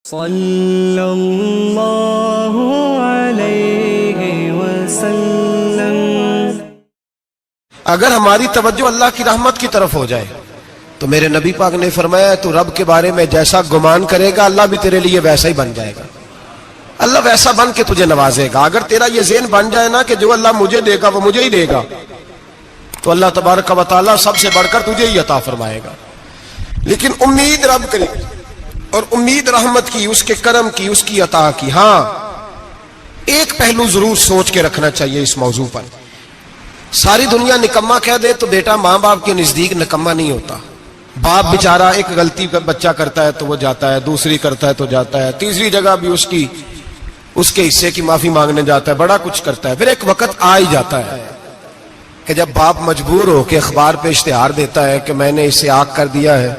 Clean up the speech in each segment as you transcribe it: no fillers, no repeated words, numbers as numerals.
صلی اللہ علیہ وسلم۔ اگر ہماری توجہ اللہ کی رحمت کی طرف ہو جائے تو میرے نبی پاک نے فرمایا تو رب کے بارے میں جیسا گمان کرے گا اللہ بھی تیرے لیے ویسا ہی بن جائے گا، اللہ ویسا بن کے تجھے نوازے گا۔ اگر تیرا یہ ذہن بن جائے نا کہ جو اللہ مجھے دے گا وہ مجھے ہی دے گا، تو اللہ تبارک و تعالیٰ سب سے بڑھ کر تجھے ہی عطا فرمائے گا۔ لیکن امید رب کرے اور امید رحمت کی، اس کے کرم کی، اس کی عطا کی۔ ہاں ایک پہلو ضرور سوچ کے رکھنا چاہیے اس موضوع پر، ساری دنیا نکما کہہ دے تو بیٹا ماں باپ کے نزدیک نکما نہیں ہوتا۔ باپ بیچارہ ایک غلطی بچہ کرتا ہے تو وہ جاتا ہے، دوسری کرتا ہے تو جاتا ہے، تیسری جگہ بھی اس کے حصے کی معافی مانگنے جاتا ہے، بڑا کچھ کرتا ہے۔ پھر ایک وقت آ ہی جاتا ہے کہ جب باپ مجبور ہو کے اخبار پہ اشتہار دیتا ہے کہ میں نے اسے آگ کر دیا ہے،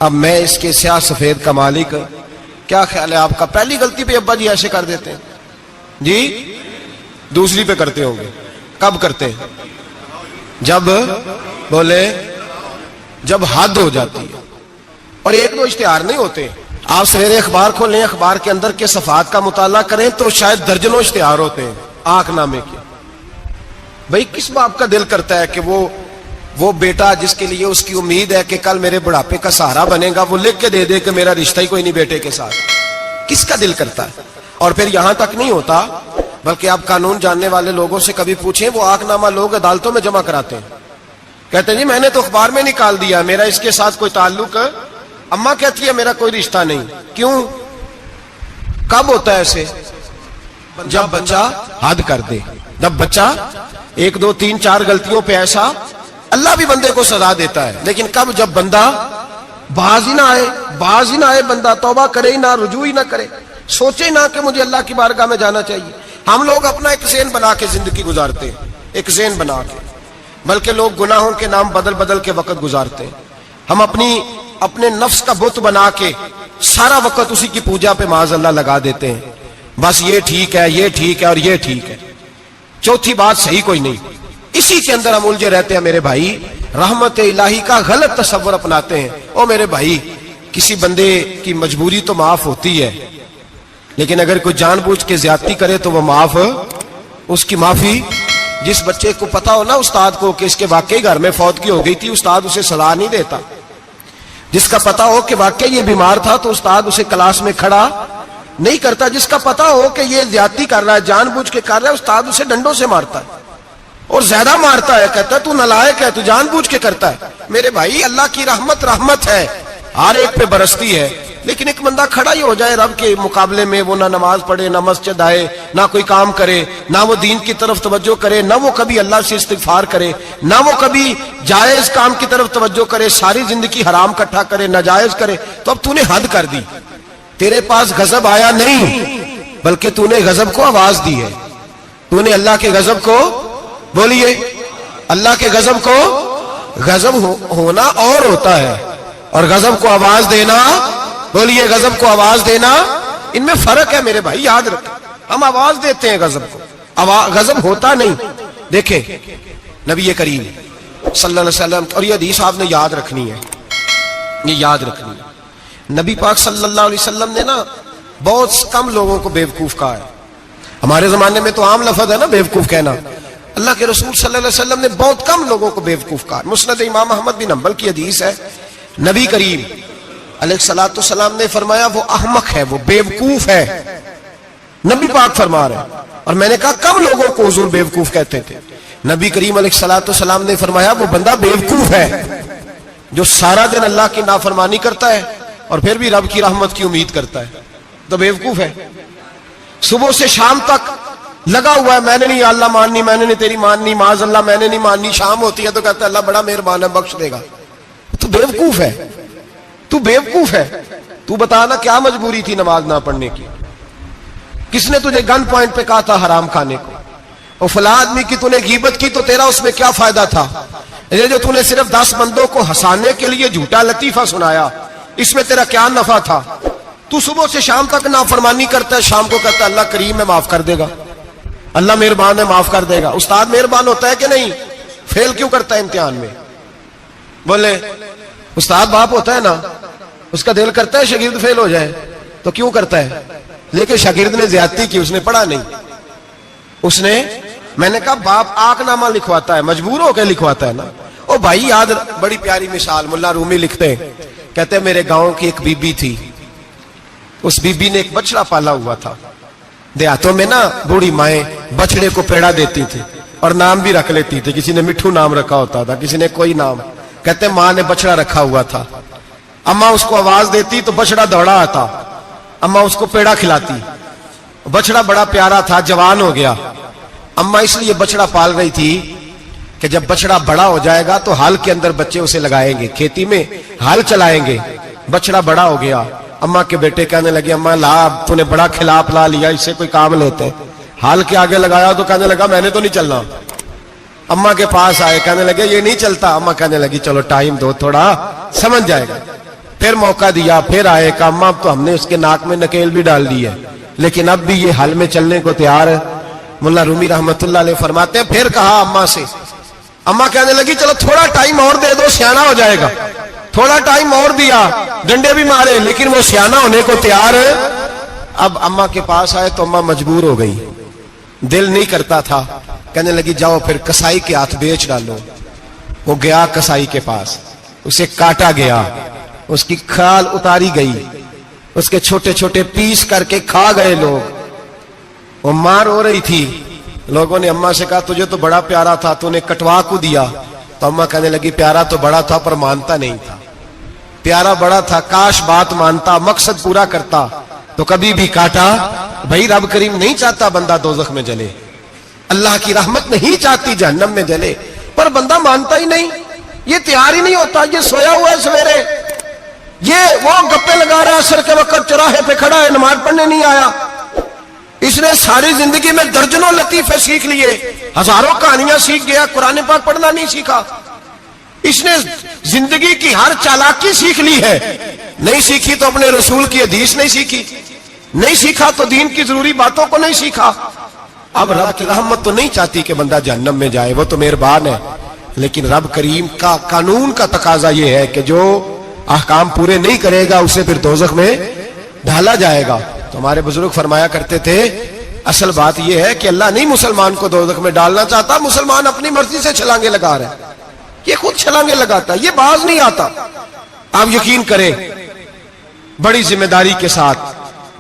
اب میں اس کے سیاہ سفید کا مالک۔ کیا خیال ہے آپ کا؟ پہلی غلطی پہ ابا جی ایسے کر دیتے ہیں جی، دوسری پہ کرتے ہوں گے۔ کب کرتے ہیں؟ جب بولے جب حد ہو جاتی ہے۔ اور ایک دو اشتہار نہیں ہوتے، آپ سویرے اخبار کھولیں، اخبار کے اندر کے صفحات کا مطالعہ کریں تو شاید درجنوں اشتہار ہوتے ہیں آنکھ نامے کے۔ بھئی کس باپ کا دل کرتا ہے کہ وہ بیٹا جس کے لیے اس کی امید ہے کہ کل میرے بڑھاپے کا سہارا بنے گا، وہ لکھ کے دے دے کہ میرا رشتہ ہی کوئی نہیں بیٹے کے ساتھ؟ کس کا دل کرتا ہے؟ اور پھر یہاں تک نہیں ہوتا، بلکہ آپ قانون جاننے والے لوگوں سے کبھی پوچھیں، وہ آنکھ نامہ لوگ عدالتوں میں جمع کراتے ہیں، کہتے ہیں جی میں نے تو اخبار میں نکال دیا، میرا اس کے ساتھ کوئی تعلق، اماں کہتی ہے میرا کوئی رشتہ نہیں۔ کیوں؟ کب ہوتا ہے ایسے؟ جب بچہ حد کر دے، جب بچہ ایک دو تین چار غلطیوں پہ ایسا، اللہ بھی بندے کو سزا دیتا ہے، لیکن کب؟ جب بندہ باز ہی نہ آئے، بندہ توبہ کرے ہی نہ، رجوع ہی نہ کرے، سوچے نہ کہ مجھے اللہ کی بارگاہ میں جانا چاہیے۔ ہم لوگ اپنا ایک ذہن بنا کے زندگی گزارتے ہیں، ایک ذہن بنا کے، بلکہ لوگ گناہوں کے نام بدل کے وقت گزارتے ہیں۔ ہم اپنے نفس کا بت بنا کے سارا وقت اسی کی پوجا پہ معاذ اللہ لگا دیتے ہیں، بس یہ ٹھیک ہے، یہ ٹھیک ہے اور یہ ٹھیک ہے، چوتھی بات صحیح کوئی نہیں۔ اسی کے اندر ہم الجھے رہتے ہیں میرے بھائی، رحمت الہی کا غلط تصور اپناتے ہیں۔ او میرے بھائی، کسی بندے کی مجبوری تو معاف ہوتی ہے، لیکن اگر کوئی جان بوجھ کے زیادتی کرے تو وہ اس کی معافی، جس بچے کو پتا ہو نا استاد کو کہ اس کے واقعی گھر میں فوتگی ہو گئی تھی، استاد اسے سزا نہیں دیتا۔ جس کا پتا ہو کہ واقعی یہ بیمار تھا تو استاد اسے کلاس میں کھڑا نہیں کرتا۔ جس کا پتا ہو کہ یہ زیادتی کر رہا ہے، جان بوجھ کے کر رہا ہے، استاد اسے ڈنڈوں سے مارتا ہے اور زیادہ مارتا ہے، کہتا ہے تو نالائق ہے، تو جان بوجھ کے کرتا ہے۔ میرے بھائی اللہ کی رحمت ہے، ہر ایک پہ برستی ہے، لیکن ایک بندہ کھڑا ہی ہو جائے رب کے مقابلے میں، وہ نہ نماز پڑھے، نہ مسجد آئے، نہ کوئی کام کرے، نہ وہ دین کی طرف توجہ کرے، نہ وہ کبھی اللہ سے استغفار کرے، نہ وہ کبھی جائز کام کی طرف توجہ کرے، ساری زندگی حرام کٹھا کرے، ناجائز کرے، تو اب تو نے حد کر دی۔ تیرے پاس غضب آیا نہیں، بلکہ تو نے غضب کو آواز دی ہے۔ تو نے اللہ کے غضب کو، بولیے اللہ کے غضب کو، غضب ہونا اور ہوتا ہے اور غضب کو آواز دینا، بولیے غضب کو آواز دینا، ان میں فرق ہے میرے بھائی، یاد رکھیں۔ ہم آواز دیتے ہیں غضب کو، غضب ہوتا نہیں۔ دیکھیں نبی کریم صلی اللہ علیہ وسلم، اور یہ حدیث آپ نے یاد رکھنی ہے، یہ یاد رکھنی ہے۔ نبی پاک صلی اللہ علیہ وسلم نے نا بہت کم لوگوں کو بیوقوف کہا ہے۔ ہمارے زمانے میں تو عام لفظ ہے نا بیوقوف کہنا، اللہ کے رسول صلی اللہ علیہ وسلم نے بہت کم لوگوں کو بیوقوف کہا۔ مسند امام احمد بن حنبل کی حدیث ہے، نبی کریم علیہ الصلوۃ والسلام نے فرمایا وہ احمق ہے، وہ بیوقوف ہے، نبی پاک فرما رہے ہیں۔ اور میں نے کہا کم لوگوں کو حضور بیوقوف کہتے تھے؟ نبی کریم علیہ الصلوۃ والسلام نے فرمایا وہ بندہ بیوقوف ہے جو سارا دن اللہ کی نافرمانی کرتا ہے اور پھر بھی رب کی رحمت کی امید کرتا ہے، تو بیوقوف ہے۔ صبح سے شام تک لگا ہوا ہے، میں نے نہیں اللہ ماننی، میں نے نہیں تیری ماننی، معاذ اللہ میں نے نہیں ماننی، شام ہوتی ہے تو کہتا ہے اللہ بڑا مہربان ہے بخش دے گا، تو بیوقوف ہے، تو بیوقوف ہے۔ تو بتا نا کیا مجبوری تھی نماز نہ پڑھنے کی؟ کس نے تجھے گن پوائنٹ پہ کہا تھا حرام کھانے کو؟ اور فلاں آدمی کی تو نے غیبت کی تو تیرا اس میں کیا فائدہ تھا؟ یہ جو تو نے صرف 10 بندوں کو ہنسانے کے لیے جھوٹا لطیفہ سنایا، اس میں تیرا کیا نفع تھا؟ تو صبح سے شام تک نافرمانی کرتا ہے، شام کو کہتا ہے اللہ کریم ہے معاف کر دے گا، اللہ مہربان ہے معاف کر دے گا۔ استاد مہربان ہوتا ہے کہ نہیں؟ فیل کیوں کرتا ہے امتحان میں؟ بولے استاد باپ ہوتا ہے نا، اس کا دل کرتا ہے شاگرد فیل ہو جائے، تو کیوں کرتا ہے؟ لیکن شاگرد نے زیادتی کی، اس نے پڑھا نہیں. اس نے، میں نے کہا باپ آنکھ نامہ لکھواتا ہے، مجبور ہو کے لکھواتا ہے نا. او بھائی یاد، بڑی پیاری مثال ملا رومی لکھتے ہیں، کہتے ہیں میرے گاؤں کی ایک بی بی تھی، اس بی بی نے ایک بچڑا پالا ہوا تھا. دیہاتوں میں نا بوڑھی مائیں بچڑے کو پیڑا دیتی تھی اور نام بھی رکھ لیتی تھی. کسی نے مٹھو نام رکھا ہوتا تھا، کسی نے کوئی نام. کہتے ہیں ماں نے بچڑا رکھا ہوا تھا، اماں اس کو آواز دیتی تو بچڑا دوڑا آتا، اماں اس کو پیڑا کھلاتی. بچڑا بڑا پیارا تھا، جوان ہو گیا. اماں اس لیے بچڑا پال رہی تھی کہ جب بچڑا بڑا ہو جائے گا تو ہل کے اندر بچے اسے لگائیں گے، کھیتی میں ہل چلائیں گے. بچڑا بڑا ہو گیا، اماں کے بیٹے کہنے لگے اماں لا، تو نے بڑا کھلا پلا لیا، اس سے کوئی کام لیتے. ہل کے آگے لگایا تو کہنے لگا میں نے تو نہیں چلنا. اماں کے پاس آئے، کہنے لگے یہ نہیں چلتا. اماں کہنے لگی چلو ٹائم دو تھوڑا، سمجھ جائے گا. پھر موقع دیا، پھر آئے، کہا اماں اب تو ہم نے اس کے ناک میں نکیل بھی ڈال دی ہے لیکن اب بھی یہ ہل میں چلنے کو تیار ہے. ملا رومی رحمت اللہ علیہ فرماتے ہیں پھر کہا اماں سے، اماں کہنے لگی چلو تھوڑا ٹائم اور دے دو، سیانا ہو جائے گا. تھوڑا ٹائم اور دیا، ڈنڈے بھی مارے لیکن وہ سیانا ہونے کو تیار ہے. اب اماں کے پاس آئے تو اماں مجبور ہو گئی، دل نہیں کرتا تھا. کہنے لگی جاؤ پھر کسائی کے ہاتھ بیچ ڈالو. وہ گیا کسائی کے پاس، اسے کاٹا گیا، اس کی کھال اتاری گئی، اس کے چھوٹے چھوٹے پیس کر کے کھا گئے لوگ. وہ مار ہو رہی تھی. لوگوں نے اماں سے کہا تجھے تو بڑا پیارا تھا، تو نے کٹوا کو دیا. تو اماں کہنے لگی پیارا تو بڑا تھا پر مانتا نہیں تھا. پیارا بڑا تھا، کاش بات مانتا، مقصد پورا کرتا تو کبھی بھی کاٹا. بھائی رب کریم نہیں چاہتا بندہ دوزخ میں جلے، اللہ کی رحمت نہیں چاہتی جہنم میں جلے، پر بندہ مانتا ہی نہیں، یہ تیار ہی نہیں ہوتا. یہ سویا ہوا ہے سویرے، یہ وہ گپے لگا رہا ہے عصر کے وقت چوراہے پہ کھڑا ہے، نماز پڑھنے نہیں آیا. اس نے ساری زندگی میں درجنوں لطیفے سیکھ لیے، ہزاروں کہانیاں سیکھ گیا، قرآن پاک پڑھنا نہیں سیکھا. اس نے زندگی کی ہر چالاکی سیکھ لی ہے، نہیں سیکھی تو اپنے رسول کی حدیث نہیں سیکھی، نہیں سیکھا تو دین کی ضروری باتوں کو نہیں سیکھا. اب رب کی رحمت تو نہیں چاہتی کہ بندہ جہنم میں جائے، وہ تو مہربان ہے، لیکن رب کریم کا قانون کا تقاضا یہ ہے کہ جو احکام پورے نہیں کرے گا اسے پھر دوزخ میں ڈالا جائے گا. تو ہمارے بزرگ فرمایا کرتے تھے اصل بات یہ ہے کہ اللہ نہیں مسلمان کو دوزخ میں ڈالنا چاہتا، مسلمان اپنی مرضی سے چھلانگے لگا رہا ہے، یہ خود چھلانگے لگاتا ہے، یہ باز نہیں آتا. آپ یقین کریں بڑی ذمہ داری کے ساتھ،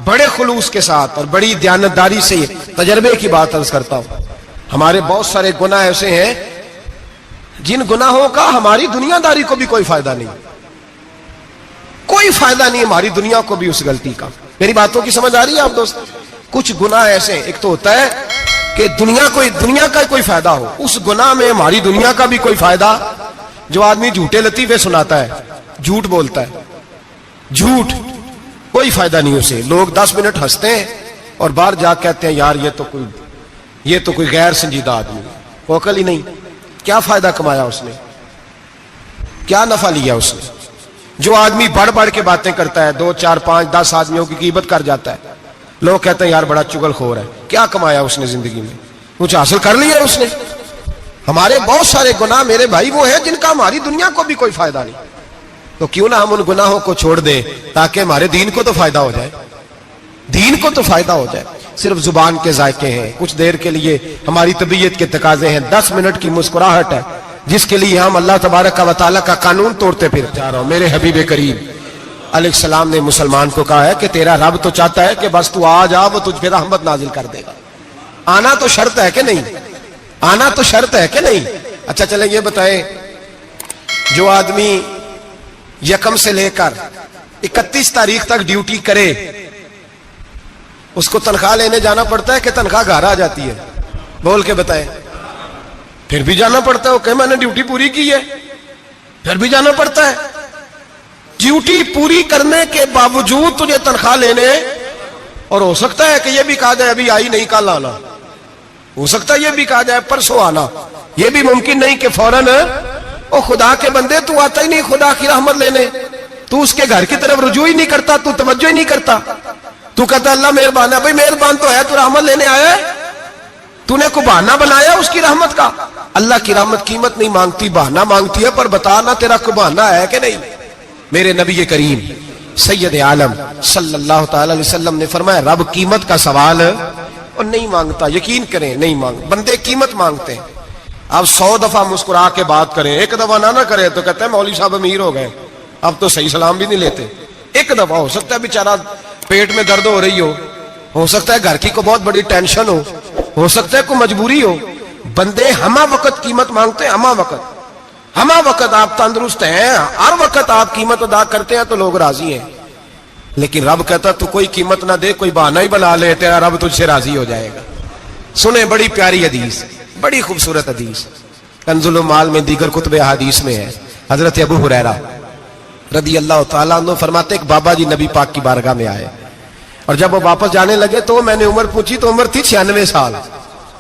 بڑے خلوص کے ساتھ اور بڑی دیانتداری سے تجربے کی بات عرض کرتا ہوں، ہمارے بہت سارے گناہ ایسے ہیں جن گناہوں کا ہماری دنیا داری کو بھی کوئی فائدہ نہیں، کوئی فائدہ نہیں ہماری دنیا کو بھی اس غلطی کا. میری باتوں کی سمجھ آ رہی ہے آپ دوست؟ کچھ گناہ ایسے ہیں، ایک تو ہوتا ہے کہ دنیا کا کوئی فائدہ ہو، اس گناہ میں ہماری دنیا کا بھی کوئی فائدہ. جو آدمی جھوٹے لطیفے سناتا ہے، جھوٹ بولتا ہے، جھوٹ کوئی فائدہ نہیں اسے. لوگ 10 منٹ ہنستے ہیں اور باہر جا کہتے ہیں یار یہ تو کوئی غیر سنجیدہ آدمی، وہ عقل ہی نہیں. کیا فائدہ کمایا اس نے؟ کیا نفع لیا اس نے؟ جو آدمی بڑھ بڑھ کے باتیں کرتا ہے، 2 4 5 10 آدمیوں کی غیبت کر جاتا ہے، لوگ کہتے ہیں یار بڑا چغل خور ہے. کیا کمایا اس نے زندگی میں؟ کچھ حاصل کر لیا اس نے؟ ہمارے بہت سارے گناہ میرے بھائی وہ ہیں جن کا ہماری دنیا کو بھی کوئی فائدہ نہیں. تو کیوں نہ ہم ان گناہوں کو چھوڑ دیں تاکہ ہمارے دین کو تو فائدہ ہو جائے، دین کو تو فائدہ ہو جائے. صرف زبان کے ذائقے ہیں، کچھ دیر کے لیے ہماری طبیعت کے تقاضے ہیں، 10 منٹ کی مسکراہٹ ہے جس کے لیے ہم اللہ تبارک و تعالیٰ کا قانون توڑتے پھر جا رہا ہوں. میرے حبیب کریم علیہ السلام نے مسلمان کو کہا ہے کہ تیرا رب تو چاہتا ہے کہ بس تو آ جا، وہ تجھ پہ رحمت نازل کر دے گا. آنا تو شرط ہے کہ نہیں؟ آنا تو شرط ہے کہ نہیں؟ اچھا چلیں یہ بتائیں، جو آدمی 1 سے لے کر 31 تاریخ تک ڈیوٹی کرے اس کو تنخواہ لینے جانا پڑتا ہے کہ تنخواہ گھر آ جاتی ہے؟ بول کے بتائیں. پھر بھی جانا پڑتا ہے، کہ میں نے ڈیوٹی پوری کی ہے، پھر بھی جانا پڑتا ہے. ڈیوٹی پوری کرنے کے باوجود تجھے تنخواہ لینے، اور ہو سکتا ہے کہ یہ بھی کہا جائے ابھی آئی نہیں کل آنا، ہو سکتا ہے یہ بھی کہا جائے پرسوں آنا، یہ بھی ممکن نہیں کہ فوراً او خدا کے بندے تو آتا ہی نہیں خدا کی رحمت لینے، تو اس کے گھر کی طرف رجوع ہی نہیں کرتا، تو توجہ ہی نہیں کرتا، تو کہتا اللہ مہربان ہے. بھائی مہربان تو ہے، تو رحمت لینے آیا ہے، تو نے کو بہانہ بنایا اس کی رحمت کا. اللہ کی رحمت قیمت نہیں مانگتی، بہانہ مانگتی ہے. پر بتا نا تیرا کو بہانہ ہے کہ نہیں؟ میرے نبی کریم سید عالم صلی اللہ تعالی علیہ وسلم نے فرمایا رب قیمت کا سوال اور نہیں مانگتا. یقین کریں نہیں مانگ, بندے قیمت مانگتے ہیں. آپ 100 دفعہ مسکرا کے بات کریں, ایک دفعہ نہ کرے تو کہتے ہیں مولوی صاحب امیر ہو گئے, اب تو صحیح سلام بھی نہیں لیتے. ایک دفعہ ہو سکتا ہے بیچارہ پیٹ میں درد ہو رہی ہو سکتا ہے گھر کی کو بہت بڑی ٹینشن ہو سکتا ہے کوئی مجبوری ہو. بندے ہمہ وقت قیمت مانگتے ہیں, ہمہ وقت آپ تندرست ہیں, ہر وقت آپ قیمت ادا کرتے ہیں تو لوگ راضی ہیں. لیکن رب کہتا تو کوئی قیمت نہ دے, کوئی بہانہ ہی بنا لے, تیرا رب تجھ سے راضی ہو جائے گا. سنیں بڑی پیاری حدیث, بڑی خوبصورت حدیث, کنز المال میں دیگر کتب احادیث میں ہے. حضرت ابو ہریرہ رضی اللہ تعالیٰ عنہ فرماتے ایک بابا جی نبی پاک کی بارگاہ میں آئے, اور جب وہ واپس جانے لگے تو میں نے عمر پوچھی تو عمر تھی 96 سال.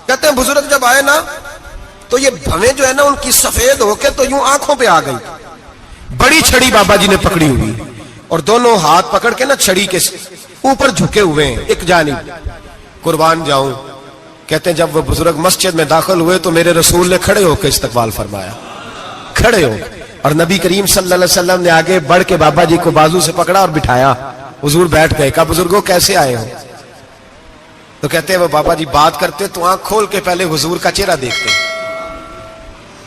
کہتے ہیں بزرگ جب آئے نا تو یہ بھویں جو ہے نا ان کی سفید ہو کے تو یوں آنکھوں پہ آ گئی. بڑی چھڑی بابا جی نے پکڑی ہوئی اور دونوں ہاتھ پکڑ کے نا چھڑی کے اوپر جھکے ہوئے ہیں ایک جانب. قربان جاؤں, کہتے ہیں جب وہ بزرگ مسجد میں داخل ہوئے تو میرے رسول نے کھڑے ہو کے استقبال فرمایا, کھڑے ہو, اور نبی کریم صلی اللہ علیہ وسلم نے آگے بڑھ کے بابا جی کو بازو سے پکڑا اور بٹھایا. حضور بیٹھ گئے. کہا بزرگوں کیسے آئے ہو؟ تو کہتے ہیں وہ بابا جی بات کرتے تو آنکھ کھول کے پہلے حضور کا چہرہ دیکھتے,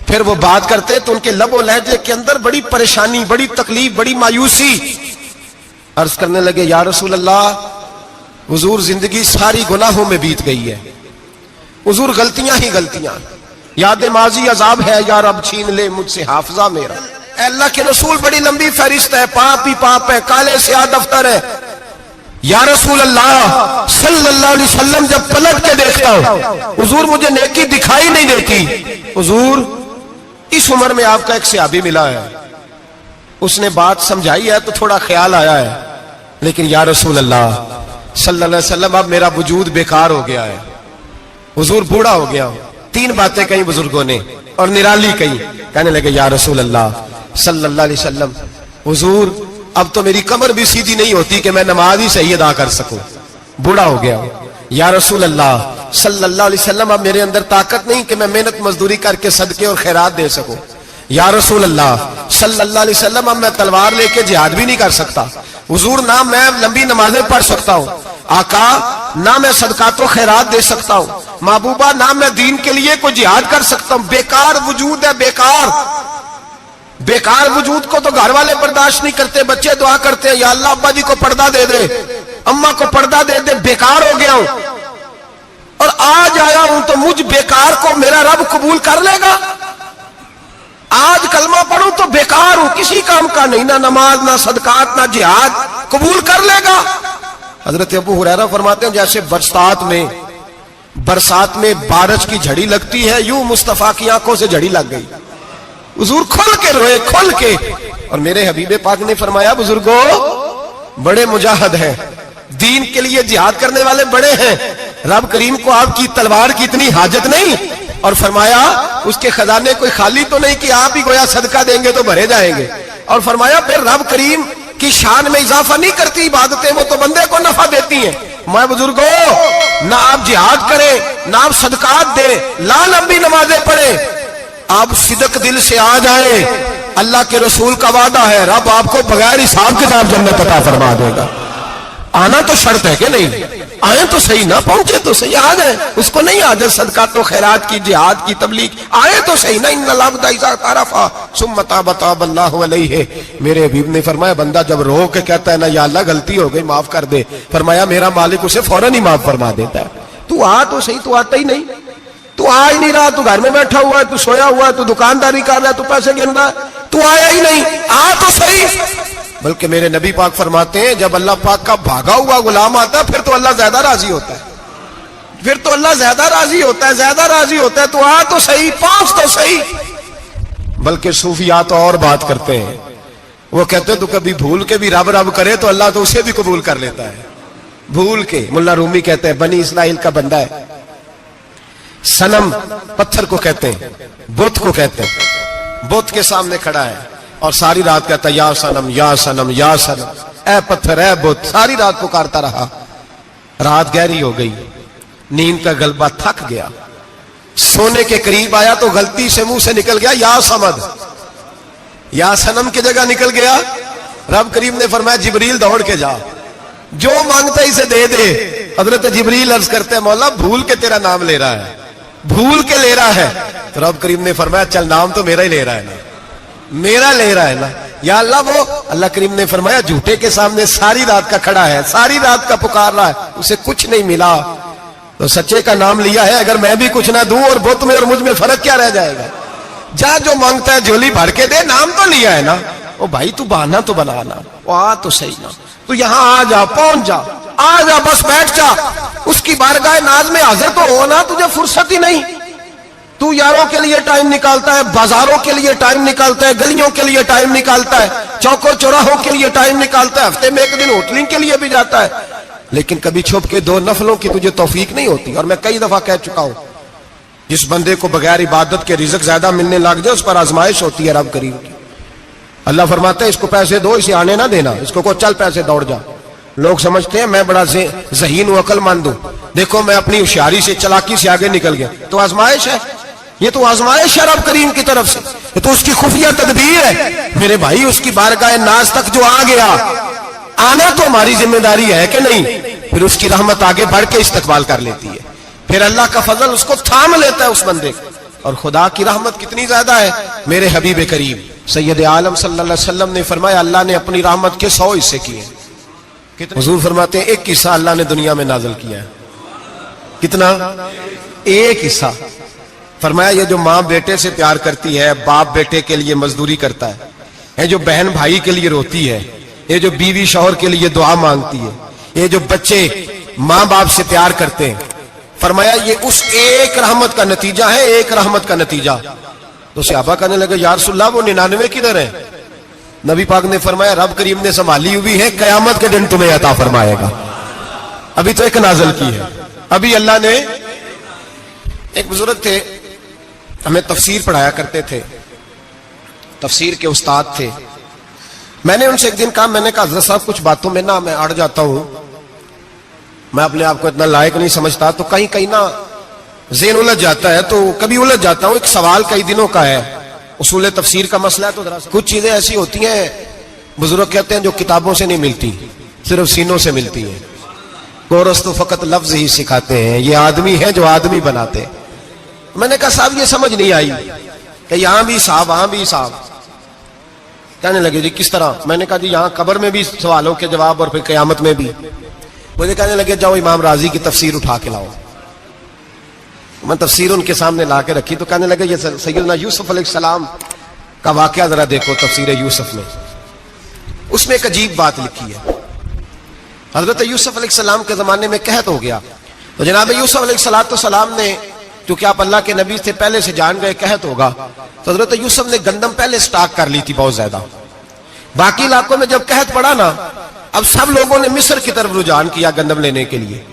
پھر وہ بات کرتے تو ان کے لب و لہجے کے اندر بڑی پریشانی, بڑی تکلیف, بڑی مایوسی. عرض کرنے لگے یا رسول اللہ, حضور زندگی ساری گناہوں میں بیت گئی ہے, حضور غلطیاں ہی غلطیاں, یاد ماضی عذاب ہے, یا رب چھین لے مجھ سے حافظہ میرا. اے اللہ کے رسول بڑی لمبی فہرست ہے, پاپ ہی پاپ ہے, کالے سیاہ دفتر ہے. یا رسول اللہ صلی اللہ علیہ وسلم جب پلٹ کے دیکھتا ہوں حضور مجھے نیکی دکھائی نہیں دیتی. حضور اس عمر میں آپ کا ایک صحابی ملا ہے, اس نے بات سمجھائی ہے تو تھوڑا خیال آیا ہے, لیکن یا رسول اللہ صلی اللہ علیہ وسلم اب میرا وجود بیکار ہو گیا ہے, حضور بوڑھا ہو گیا ہوں. 3 باتیں کہیں بزرگوں نے اور نرالی کہیں. کہنے لگے یا رسول اللہ صلی اللہ علیہ وسلم, حضور اب تو میری کمر بھی سیدھی نہیں ہوتی کہ میں نماز ہی صحیح ادا کر سکوں, بوڑھا ہو گیا ہوں. یا رسول اللہ صلی اللہ علیہ وسلم اب میرے اندر طاقت نہیں کہ میں محنت مزدوری کر کے صدقے اور خیرات دے سکوں. یا رسول اللہ صلی اللہ علیہ وسلم اب میں تلوار لے کے جہاد بھی نہیں کر سکتا. حضور نہ میں لمبی نمازیں پڑھ سکتا ہوں, آقا نہ میں صدقات و خیرات دے سکتا ہوں, محبوبہ نہ میں دین کے لیے کوئی جہاد کر سکتا ہوں. بیکار وجود ہے, بیکار وجود کو تو گھر والے برداشت نہیں کرتے, بچے دعا کرتے ہیں یا اللہ ابا جی کو پردہ دے دے, اماں کو پردہ دے دے. بیکار ہو گیا ہوں اور آج آیا ہوں تو مجھ بیکار کو میرا رب قبول کر لے گا. آج کلمہ پڑھوں تو بیکار ہوں, کسی کام کا نہیں, نہ نماز نہ صدقات نہ جہاد, قبول کر لے گا. حضرت ابو ہریرہ فرماتے ہیں جیسے برسات میں بارش کی جھڑی لگتی ہے, یوں مصطفیٰ کی آنکھوں سے جھڑی لگ گئی. حضور کھل کے روئے, کھل کے. اور میرے حبیب پاک نے فرمایا بزرگوں بڑے مجاہد ہیں, دین کے لیے جہاد کرنے والے بڑے ہیں, رب کریم کو آپ کی تلوار کی اتنی حاجت نہیں. اور فرمایا اس کے خزانے کوئی خالی تو نہیں کہ آپ ہی گویا صدقہ دیں گے تو بھرے جائیں گے. اور فرمایا پھر رب کریم کی شان میں اضافہ نہیں کرتی عبادتیں, وہ تو بندے کو نفع دیتی ہیں. میں بزرگوں نہ آپ جہاد کریں نہ آپ صدقات دیں, لا لمبی نمازیں پڑھیں, آپ صدق دل سے آ جائیں, اللہ کے رسول کا وعدہ ہے رب آپ کو بغیر حساب کتاب جنت عطا فرما دے گا. آنا تو شرط ہے کہ نہیں, آئیں تو صحیح, نہ پہنچے تو صحیح, آ جائیں. اس کو نہیں آجائے صدقات و خیرات کی, جہاد کی تبلیغ, آئے تو صحیح نا. ان العبد اذا اعترف ثم تاب تاب اللہ علیہ. میرے حبیب نے فرمایا بندہ جب رو کے کہتا ہے نا یا اللہ غلطی ہو گئی معاف کر دے, فرمایا میرا مالک اسے فوراً ہی معاف فرما دیتا ہے. تو آ تو صحیح, تو آتا ہی نہیں, تو آ ہی نہیں رہا, تو گھر میں بیٹھا ہوا ہے, تو سویا ہوا ہے, تو دکانداری کر رہا ہے, تو پیسے گن رہا ہے, تو آیا ہی نہیں, آ تو صحیح. بلکہ میرے نبی پاک فرماتے ہیں جب اللہ پاک کا بھاگا ہوا غلام آتا ہے پھر تو اللہ زیادہ راضی ہوتا ہے, پھر تو اللہ زیادہ راضی ہوتا ہے, زیادہ راضی ہوتا ہے. تو آ تو صحیح, پہنچ تو صحیح. بلکہ صوفیات اور بات کرتے ہیں, وہ کہتے ہیں تو کبھی بھول کے بھی رب رب کرے تو اللہ تو اسے بھی قبول کر لیتا ہے, بھول کے. ملا رومی کہتے ہیں بنی اسرائیل کا بندہ ہے, صنم پتھر کو کہتے ہیں, بت کو کہتے ہیں, بت کے سامنے کھڑا ہے اور ساری رات کہتا ہے یا صنم یا صنم یا صنم, اے پتھر اے بت, ساری رات پکارتا رہا. رات گہری ہو گئی, نیند کا غلبہ, تھک گیا, سونے کے قریب آیا تو غلطی سے منہ سے نکل گیا یا صمد, یا صنم کی جگہ نکل گیا رب کریم نے فرمایا جبریل دوڑ کے جا، جو مانگتا ہے اسے دے دے۔ حضرت جبریل عرض کرتے ہیں مولا بھول کے تیرا نام لے رہا ہے، بھول کے لے رہا ہے۔ تو رب کریم نے فرمایا چل نام تو میرا ہی لے رہا ہے نا، میرا لے رہا ہے نا یا اللہ۔ وہ اللہ کریم نے فرمایا جھوٹے کے سامنے ساری رات کا کھڑا ہے، ساری رات کا پکار رہا ہے، اسے کچھ نہیں ملا، تو سچے کا نام لیا ہے، اگر میں بھی کچھ نہ دوں اور بت میں اور مجھ میں فرق کیا رہ جائے گا؟ جا جو مانگتا ہے جھولی بھر کے دے، نام تو لیا ہے نا۔ او بھائی تو بہانا تو بنانا، وہ آ تو صحیح نا، تو یہاں آ جا، پہنچ جا، آ جا، بس بیٹھ جا، اس کی بارگاہ ناز میں حاضر تو ہونا، تجھے فرصت ہی نہیں۔ تو یاروں کے لیے ٹائم نکالتا ہے، بازاروں کے لیے ٹائم نکالتا ہے، گلیوں کے لیے ٹائم نکالتا ہے، چوکوں چوراہوں کے لیے ٹائم نکالتا ہے، ہفتے میں ایک دن ہوٹلنگ کے لیے بھی جاتا ہے، لیکن کبھی چھپ کے 2 نفلوں کی تجھے توفیق نہیں ہوتی۔ اور میں کئی دفعہ کہہ چکا ہوں جس بندے کو بغیر عبادت کے رزق زیادہ ملنے لگ جائے اس پر آزمائش ہوتی ہے رب کریم کی۔ اللہ فرماتا ہے اس کو پیسے دو، اسے آنے نہ دینا، اس کو چل پیسے دوڑ جا۔ لوگ سمجھتے ہیں میں بڑا ذہین ہوں، عقل مند ہوں، دیکھو میں اپنی ہوشیاری سے چلاکی سے آگے نکل گیا، تو آزمائش ہے، یہ تو آزمائش ہے رب کریم کی طرف سے، یہ تو اس کی خفیہ تدبیر ہے۔ میرے بھائی اس کی بارگاہ ناز تک جو آ گیا، آنا تو ہماری ذمہ داری ہے کہ نہیں؟ پھر اس کی رحمت آگے بڑھ کے استقبال کر لیتی ہے، پھر اللہ کا فضل اس کو تھام لیتا ہے اس بندے کو۔ اور خدا کی رحمت کتنی زیادہ ہے، میرے حبیب کریم سید عالم صلی اللہ علیہ وسلم نے فرمایا اللہ نے اپنی رحمت کے 100 حصے کیے ہیں۔ حضور فرماتے ہیں ایک حصہ اللہ نے دنیا میں نازل کیا ہے۔ کتنا؟ ایک حصہ۔ فرمایا یہ جو ماں بیٹے سے پیار کرتی ہے، باپ بیٹے کے لیے مزدوری کرتا ہے، یہ جو بہن بھائی کے لیے روتی ہے، یہ جو بیوی شوہر کے لیے دعا مانگتی ہے، یہ جو بچے ماں باپ سے پیار کرتے ہیں، فرمایا یہ اس ایک رحمت کا نتیجہ ہے، ایک رحمت کا نتیجہ۔ تو صحابہ کہنے لگے یا رسول اللہ وہ 99 کدھر ہیں؟ نبی پاک نے فرمایا رب کریم نے سنبھالی ہوئی ہے، قیامت کے دن تمہیں عطا فرمائے گا۔ ابھی تو ایک نازل کی ہے، ابھی اللہ نے۔ ایک بزرگ تھے ہمیں تفسیر پڑھایا کرتے تھے، تفسیر کے استاد تھے۔ میں نے ان سے ایک دن کہا، میں نے کہا حضرت صاحب کچھ باتوں میں نا میں اڑ جاتا ہوں، میں اپنے آپ کو اتنا لائق نہیں سمجھتا، تو کہیں کہیں نا ذہن الجھ جاتا ہے، تو کبھی الجھ جاتا ہوں۔ ایک سوال کئی دنوں کا ہے، اصول تفسیر کا مسئلہ ہے، تو ذرا کچھ چیزیں ایسی ہوتی ہیں بزرگ کہتے ہیں جو کتابوں سے نہیں ملتی، صرف سینوں سے ملتی ہیں۔ کورس تو فقط لفظ ہی سکھاتے ہیں، یہ آدمی ہے جو آدمی بناتے ہیں۔ میں نے کہا صاحب یہ سمجھ نہیں آئی کہ یہاں بھی صاحب وہاں بھی صاحب۔ کہنے لگے جی کس طرح؟ میں نے کہا جی یہاں قبر میں بھی سوالوں کے جواب اور پھر قیامت میں بھی۔ مجھے کہنے لگے جاؤ امام راضی کی تفسیر اٹھا کے لاؤ۔ میں تفسیر ان کے سامنے لا کے رکھی تو کہنے لگے یہ سیدنا یوسف علیہ السلام کا واقعہ ذرا دیکھو تفسیر یوسف میں، اس میں ایک عجیب بات لکھی ہے۔ حضرت یوسف علیہ السلام کے زمانے میں قحط ہو گیا، تو جناب یوسف علیہ السلام نے، کیونکہ آپ اللہ کے نبی سے پہلے سے جان گئے قحط ہوگا، تو حضرت یوسف نے گندم پہلے سٹاک کر لی تھی بہت زیادہ۔ باقی علاقوں میں جب قحط پڑا نا، اب سب لوگوں نے مصر کی طرف رجحان کیا گندم لینے کے لیے،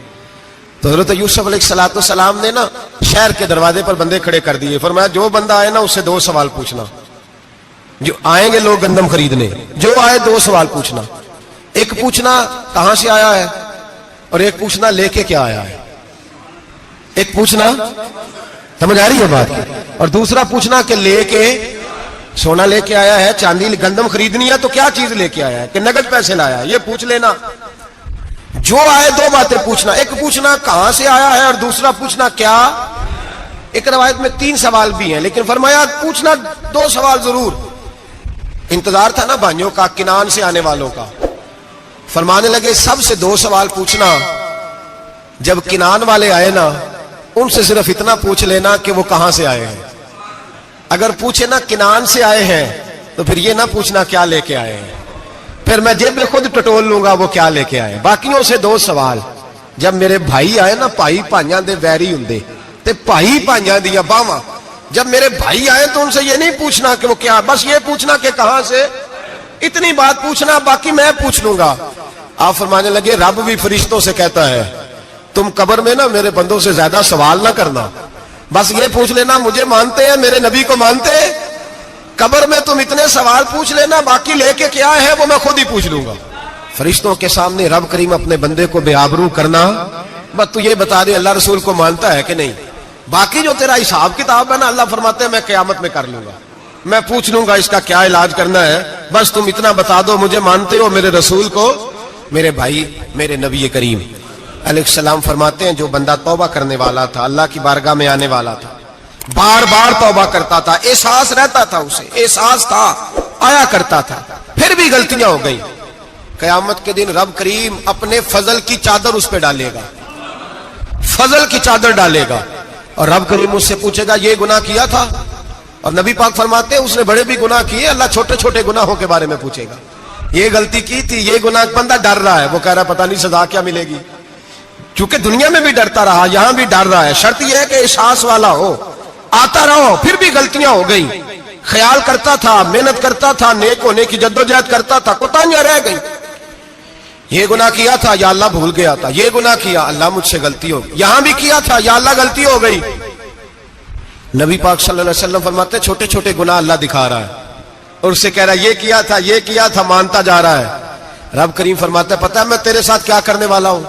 تو حضرت یوسف علیہ السلام نے نا شہر کے دروازے پر بندے کھڑے کر دیے، فرمایا جو بندہ آئے نا اس سے 2 سوال پوچھنا، جو آئیں گے لوگ گندم خریدنے، جو آئے 2 سوال پوچھنا، ایک پوچھنا کہاں سے آیا ہے اور ایک پوچھنا لے کے کیا آیا ہے۔ ایک پوچھنا، سمجھ آ رہی ہے بات، اور دوسرا پوچھنا کہ لے کے سونا لے کے آیا ہے، چاندی گندم خریدنی ہے تو کیا چیز لے کے آیا ہے، کہ نگد پیسے لایا ہے، یہ پوچھ لینا۔ جو آئے 2 باتیں پوچھنا، ایک پوچھنا کہاں سے آیا ہے اور دوسرا پوچھنا کیا۔ ایک روایت میں 3 سوال بھی ہیں، لیکن فرمایا پوچھنا 2 سوال ضرور۔ انتظار تھا نا بھائیوں کا کنان سے آنے والوں کا، فرمانے لگے سب سے 2 سوال پوچھنا، جب کنان والے آئے نا ان سے صرف اتنا پوچھ لینا کہ وہ کہاں سے آئے ہیں۔ اگر پوچھے نا کنان سے آئے ہیں تو پھر یہ نہ پوچھنا کیا لے کے آئے ہیں، پھر میں جیب میں خود ٹٹول لوں گا وہ کیا لے کے آئے۔ باقیوں سے 2 سوال، جب میرے بھائی آئے نا، بھائی بھائیاں دے ویری ہوندے تے بھائی بھائیاں دیاں باواں، جب میرے بھائی آئے تو ان سے یہ نہیں پوچھنا کہ وہ کیا، بس یہ پوچھنا کہ کہاں سے، اتنی بات پوچھنا، باقی میں پوچھ لوں گا۔ آپ فرمانے لگے رب بھی فرشتوں سے کہتا ہے تم قبر میں نا میرے بندوں سے زیادہ سوال نہ کرنا، بس یہ پوچھ لینا مجھے مانتے ہیں، میرے نبی کو مانتے ہیں، قبر میں تم اتنے سوال پوچھ لینا، باقی لے کے کیا ہے وہ میں خود ہی پوچھ لوں گا۔ فرشتوں کے سامنے رب کریم اپنے بندے کو بے آبرو کرنا، بس تو یہ بتا دے اللہ رسول کو مانتا ہے کہ نہیں، باقی جو تیرا حساب کتاب ہے نا اللہ فرماتے ہیں میں قیامت میں کر لوں گا۔ میں پوچھ لوں گا اس کا کیا علاج کرنا ہے, بس تم اتنا بتا دو مجھے مانتے ہو میرے رسول کو. میرے بھائی, میرے نبی کریم علیہ السلام فرماتے ہیں جو بندہ توبہ کرنے والا تھا, اللہ کی بارگاہ میں آنے والا تھا, بار بار توبہ کرتا تھا, احساس رہتا تھا, اسے احساس تھا, آیا کرتا تھا, پھر بھی غلطیاں ہو گئی, قیامت کے دن رب کریم اپنے فضل کی چادر اس پہ ڈالے گا, فضل کی چادر ڈالے گا, اور رب کریم اس سے پوچھے گا یہ گناہ کیا تھا, اور نبی پاک فرماتے ہیں اس نے بڑے بھی گناہ کیے, اللہ چھوٹے چھوٹے گناہوں کے بارے میں پوچھے گا. یہ غلطی کی تھی, یہ گناہ, بندہ ڈر رہا ہے, وہ کہہ رہا پتہ نہیں سزا کیا ملے گی, چونکہ دنیا میں بھی ڈرتا رہا, یہاں بھی ڈر رہا ہے. شرط یہ ہے کہ احساس والا ہو, آتا رہو, پھر بھی غلطیاں ہو گئی, خیال کرتا تھا, محنت کرتا تھا, نیک ہونے کی جدوجہد کرتا تھا, کوتاہیاں رہ گئی. یہ گناہ کیا تھا یا اللہ بھول گیا تھا, یہ گناہ کیا اللہ مجھ سے غلطی ہو گئی, یہاں بھی کیا تھا یا اللہ غلطی ہو گئی. نبی پاک صلی اللہ علیہ وسلم فرماتے ہیں چھوٹے چھوٹے گناہ اللہ دکھا رہا ہے, اور اس سے کہہ رہا ہے یہ کیا تھا, مانتا جا رہا ہے. رب کریم فرماتا ہے پتہ ہے میں تیرے ساتھ کیا کرنے والا ہوں,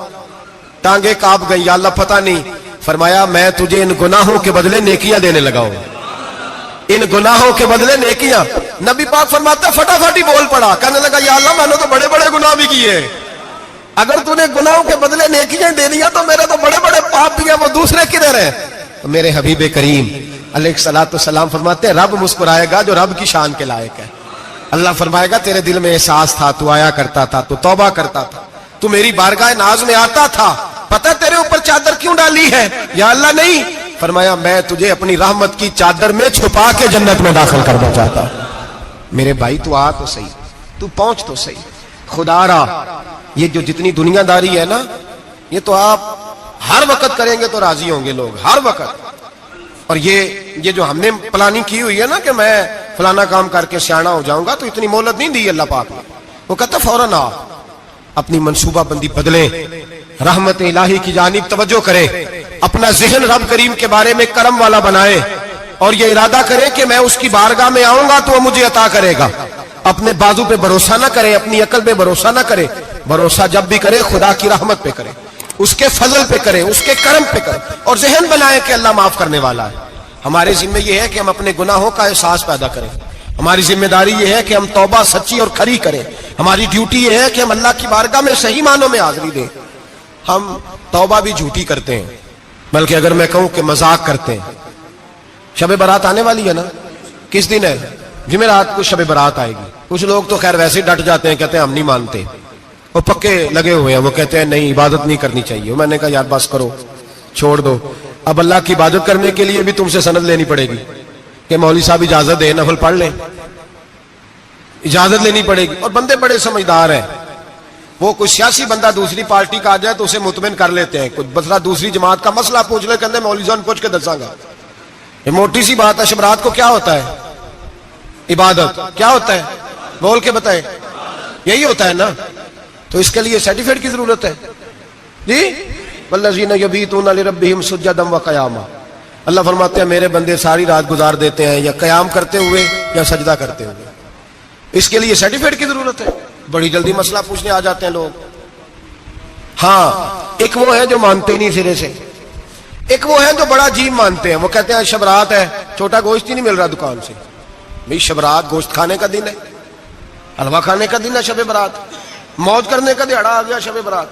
ٹانگیں کانپ گئی, یا اللہ پتہ نہیں. فرمایا میں تجھے ان گناہوں کے بدلے نیکیاں دینے لگا ہوں, ان گناہوں کے بدلے نیکیاں. نبی پاک فرماتا ہے فٹافٹ ہی بول پڑا, کہنے لگا یا اللہ میں نے تو بڑے بڑے گناہ بھی کیے, اگر تو نے گناہوں کے بدلے نیکیاں دے دیا تو میرے تو بڑے بڑے پاپ بھی ہیں, وہ دوسرے کدھر ہیں. تو میرے حبیب کریم علیہ الصلوۃ والسلام فرماتے ہیں رب مسکرائے گا جو رب کی شان کے لائق ہے. اللہ فرمائے گا تیرے دل میں احساس تھا, تو آیا کرتا تھا, تو توبہ کرتا تھا, تو میری بارگاہ ناز میں آتا تھا, پتہ تیرے اوپر چادر کیوں ڈالی ہے, یا اللہ نہیں. فرمایا میں تجھے اپنی رحمت کی چادر میں چھپا کے جنت میں داخل کرنا چاہتا ہوں. میرے بھائی تو آ تو صحیح, تو پہنچ تو صحیح, خدا را. یہ جو جتنی دنیا داری ہے نا, یہ تو آپ ہر وقت کریں گے تو راضی ہوں گے لوگ, ہر وقت. اور یہ جو ہم نے پلاننگ کی ہوئی ہے نا کہ میں فلانا کام کر کے سیاح ہو جاؤں گا, تو اتنی مہلت نہیں دی اللہ پاک نے. وہ کہتا فوراً آ, اپنی منصوبہ بندی بدلیں, رحمت الہی کی جانب توجہ کریں, اپنا ذہن رب کریم کے بارے میں کرم والا بنائیں, اور یہ ارادہ کریں کہ میں اس کی بارگاہ میں آؤں گا تو وہ مجھے عطا کرے گا. اپنے بازو پہ بھروسہ نہ کرے, اپنی عقل پہ بھروسہ نہ کرے, بھروسہ جب بھی کرے خدا کی رحمت پہ کرے, اس کے فضل پہ کرے, اس کے کرم پہ کرے, اور ذہن بنائے کہ اللہ معاف کرنے والا ہے. ہمارے ذمہ یہ ہے کہ ہم اپنے گناہوں کا احساس پیدا کریں, ہماری ذمہ داری یہ ہے کہ ہم توبہ سچی اور کھری کریں, ہماری ڈیوٹی یہ ہے کہ ہم اللہ کی بارگاہ میں صحیح معنوں میں حاضری دیں. ہم توبہ بھی جھوٹی کرتے ہیں, بلکہ اگر میں کہوں کہ مذاق کرتے ہیں. شب برات آنے والی ہے نا, کس دن ہے, جمعرات کو شب برات آئے گی. کچھ لوگ تو خیر ویسے ڈٹ جاتے ہیں, کہتے ہیں ہم نہیں مانتے, وہ پکے لگے ہوئے ہیں, وہ کہتے ہیں نہیں عبادت نہیں کرنی چاہیے. میں نے کہا یار بس کرو, چھوڑ دو. اب اللہ کی عبادت کرنے کے لیے بھی تم سے سند لینی پڑے گی کہ مولوی صاحب اجازت دے, نفل پڑھ لیں, اجازت لینی پڑے گی. اور بندے بڑے سمجھدار ہیں, وہ کوئی سیاسی بندہ دوسری پارٹی کا آ جائے تو اسے مطمئن کر لیتے ہیں. کچھ مسئلہ دوسری جماعت کا مسئلہ پوچھ لے, کہتے ہیں مولوی صاحب پوچھ کے دساں گا. یہ موٹی سی بات ہے. شبرات کو کیا ہوتا ہے, عبادت. کیا ہوتا ہے, بول کے بتائے, یہی ہوتا ہے نا. تو اس کے لیے سرٹیفکیٹ کی ضرورت ہے جی. والذین یبیتون لربہم سجدا وقیاما, اللہ فرماتے ہیں میرے بندے ساری رات گزار دیتے ہیں یا قیام کرتے ہوئے یا سجدہ کرتے ہوئے. اس کے لیے سرٹیفکیٹ کی ضرورت ہے. بڑی جلدی مسئلہ پوچھنے آ جاتے ہیں لوگ. ہاں, ایک وہ ہے جو مانتے ہی نہیں سرے سے, ایک وہ ہے جو بڑا عجیب مانتے ہیں. وہ کہتے ہیں شبرات ہے, چھوٹا گوشت ہی نہیں مل رہا دکان سے. بھئی شبرات گوشت کھانے کا دن ہے, حلوہ کھانے کا دن ہے شب برات, موج کرنے کا دہاڑا آ گیا شب برات.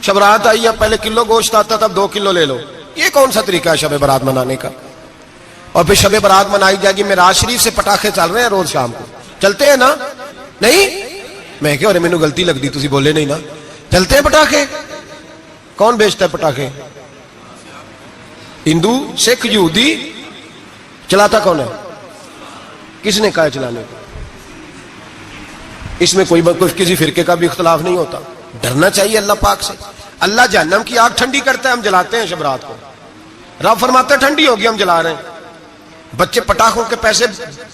شبرات آئی ہے, پہلے کلو گوشت آتا تھا, 2 کلو لے لو. یہ کون سا طریقہ ہے شب برات منانے کا؟ اور پھر شب برات منائی جائے گی. معراج شریف سے پٹاخے چل رہے ہیں روز شام کو, چلتے ہیں نا؟ نہیں, میں کہ اور مینوں غلطی لگتی, تسی بولے نہیں نا. چلتے ہیں پٹاخے. کون بیچتا ہے پٹاخے؟ ہندو, سکھ, یہودی. چلاتا کون ہے؟ کس نے کہا چلانے کو؟ اس میں کوئی کسی فرقے کا بھی اختلاف نہیں ہوتا. ڈرنا چاہیے اللہ پاک سے. اللہ جہنم کی آگ ٹھنڈی کرتا ہے, ہم جلاتے ہیں شبرات کو. رب فرماتے ہیں ٹھنڈی ہوگی, ہم جلا رہے ہیں. بچے پٹاخوں کے پیسے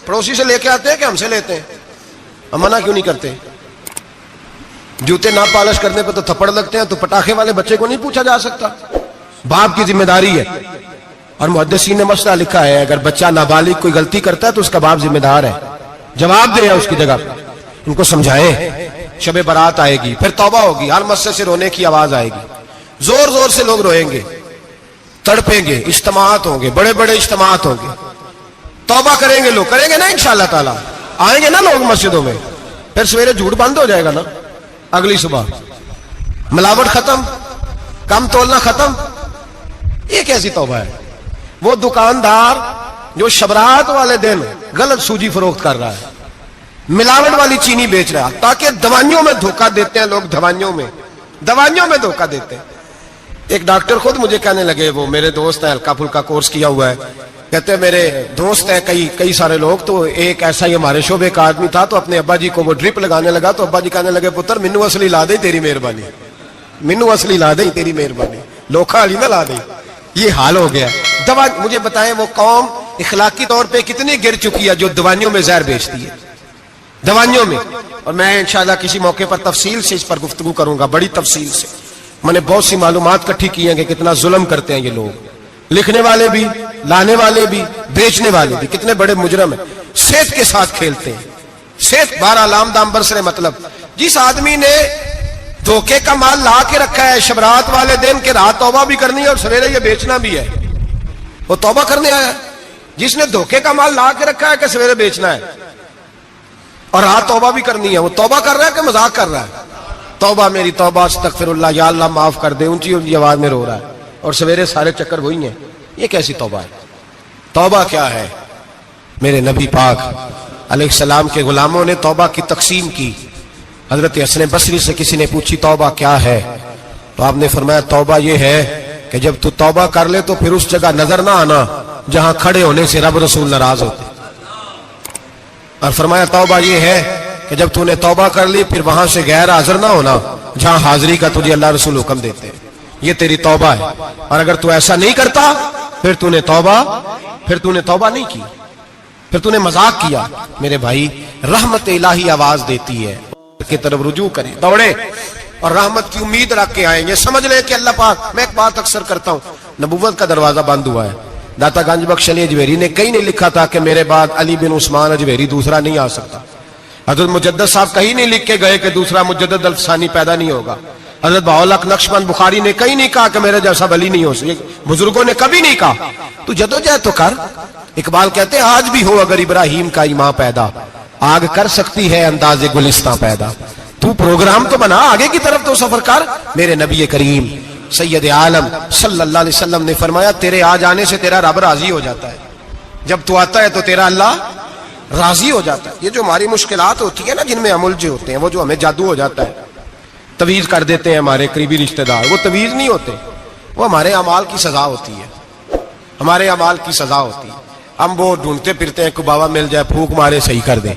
پڑوسی سے لے کے آتے ہیں کہ ہم سے لیتے ہیں؟ ہم منع کیوں نہیں کرتے؟ جوتے نہ پالش کرنے پہ تو تھپڑ لگتے ہیں, تو پٹاخے والے بچے کو نہیں پوچھا جا سکتا؟ باپ کی ذمہ داری ہے. اور محدثین نے مسئلہ لکھا ہے, اگر بچہ نابالغ کوئی غلطی کرتا ہے تو اس کا باپ ذمہ دار ہے, جواب دے اس کی جگہ. ان کو سمجھائیں. شب برات آئے گی, پھر توبہ ہوگی, ہر مسجد سے رونے کی آواز آئے گی, زور زور سے لوگ روئیں گے, تڑپیں گے, اجتماعات ہوں گے, بڑے بڑے اجتماعات ہوں گے. توبہ کریں گے لوگ, کریں گے نا انشاءاللہ تعالیٰ, آئیں گے نا لوگ مسجدوں میں, پھر سویرے جھوٹ بند ہو جائے گا نا, اگلی صبح ملاوٹ ختم, کم تولنا ختم. یہ کیسی توبہ ہے؟ وہ دکاندار جو شبرات والے دن غلط سوجی فروخت کر رہا ہے, ملاوٹ والی چینی بیچ رہا ہے, تاکہ دوائیوں میں دھوکہ دیتے ہیں لوگ, دوائیوں میں دھوکہ دیتے ہیں. ایک ڈاکٹر خود مجھے کہنے لگے, وہ میرے دوست ہیں, ہلکا پھلکا کورس کیا ہوا ہے, کہتے ہیں میرے دوست ہیں کئی سارے لوگ, تو ایک ایسا ہی ہمارے شعبے کا آدمی تھا, تو اپنے ابا جی کو وہ ڈرپ لگانے لگا, تو ابا جی کہنے لگے پتر مینو اصلی لا دے تیری مہربانی, مینو اصلی لا دے تیری مہربانی, لوکھا علی نہ لا دے. یہ حال ہو گیا. دوا, مجھے بتائیں وہ قوم اخلاقی طور پہ کتنی گر چکی ہے جو دوائیوں میں زہر بیچتی ہے, دوائیوں میں. اور میں انشاءاللہ کسی موقع پر تفصیل سے اس پر گفتگو کروں گا, بڑی تفصیل سے. میں نے بہت سی معلومات اکٹھی کی ہیں کہ کتنا ظلم کرتے ہیں یہ لوگ, لکھنے والے بھی, لانے والے بھی, بیچنے والے بھی, کتنے بڑے مجرم ہیں, صحت کے ساتھ کھیلتے ہیں. صحت بارہ لام دام برسرے مطلب. جس آدمی نے دھوکے کا مال لا کے رکھا ہے شبرات والے دن کے رات توبہ بھی کرنی ہے اور سویرے یہ بیچنا بھی ہے, وہ توبہ کرنے آیا ہے. جس نے دھوکے کا مال لا کے رکھا ہے کہ سویرے بیچنا ہے اور رات توبہ بھی کرنی ہے, وہ توبہ کر رہا ہے کہ مذاق کر رہا ہے؟ توبہ میری توبہ, استغفر اللہ, یا اللہ معاف کر دے, اونچی اونچی آواز میں رو رہا ہے, اور سویرے سارے چکر وہی ہیں. یہ کیسی توبہ ہے؟ توبہ کیا ہے؟ میرے نبی پاک علیہ السلام کے غلاموں نے توبہ کی تقسیم کی. حضرت حسن بصری سے کسی نے پوچھی توبہ کیا ہے, تو آپ نے فرمایا توبہ یہ ہے کہ جب تو توبہ کر لے تو پھر اس جگہ نظر نہ آنا جہاں کھڑے ہونے سے رب رسول ناراض ہوتے. اور فرمایا توبہ یہ ہے کہ جب تو نے توبہ کر لی پھر وہاں سے غیر حاضر نہ ہونا جہاں حاضری کا تجھے اللہ رسول حکم دیتے ہیں. یہ تیری توبہ ہے. اور اگر تو ایسا نہیں کرتا پھر تو نے توبہ نہیں کی, پھر تو نے مذاق کیا. میرے بھائی, رحمت الہی آواز دیتی ہے کی طرف رجوع کریں, دوڑے اور رحمت کی امید رکھ کے آئیں گے. سمجھ لیں کہ اللہ پاک, میں ایک بات اکثر کرتا ہوں, نبوت کا دروازہ بند ہوا ہے. داتا گنج بخش علی اجویری نے کہیں نہیں لکھا تھا کہ میرے بعد علی بن عثمان اجویری دوسرا نہیں آ سکتا. حضرت مجدد صاحب کہیں نہیں لکھ کے گئے کہ دوسرا مجدد الفسانی پیدا نہیں ہوگا. حضرت بہاءالحق نقشبند بخاری نے کہیں نہیں کہا کہ میرے جیسا ولی نہیں ہو سکے. بزرگوں نے کبھی نہیں کہا. تو جدوجہد تو کر. اقبال کہتے ہیں آج بھی ہو اگر ابراہیم کا ایمان پیدا, آگ کر سکتی ہے انداز گلستان پیدا. تو پروگرام تو بنا, آگے کی طرف تو سفر کر. میرے نبی کریم سید عالم صلی اللہ علیہ وسلم نے فرمایا تیرے آ جانے سے تیرا رب راضی ہو جاتا ہے. جب تو آتا ہے تو تیرا اللہ راضی ہو جاتا ہے. یہ جو ہماری مشکلات ہوتی ہے نا, جن میں عمل جو ہوتے ہیں, وہ جو ہمیں جادو ہو جاتا ہے, تویز کر دیتے ہیں ہمارے قریبی رشتہ دار, وہ تویز نہیں ہوتے, وہ ہمارے اعمال کی سزا ہوتی ہے, ہمارے اعمال کی سزا ہوتی ہے. ہم وہ ڈھونڈتے پھرتے ہیں کہ بابا مل جائے پھونک مارے صحیح کر دیں,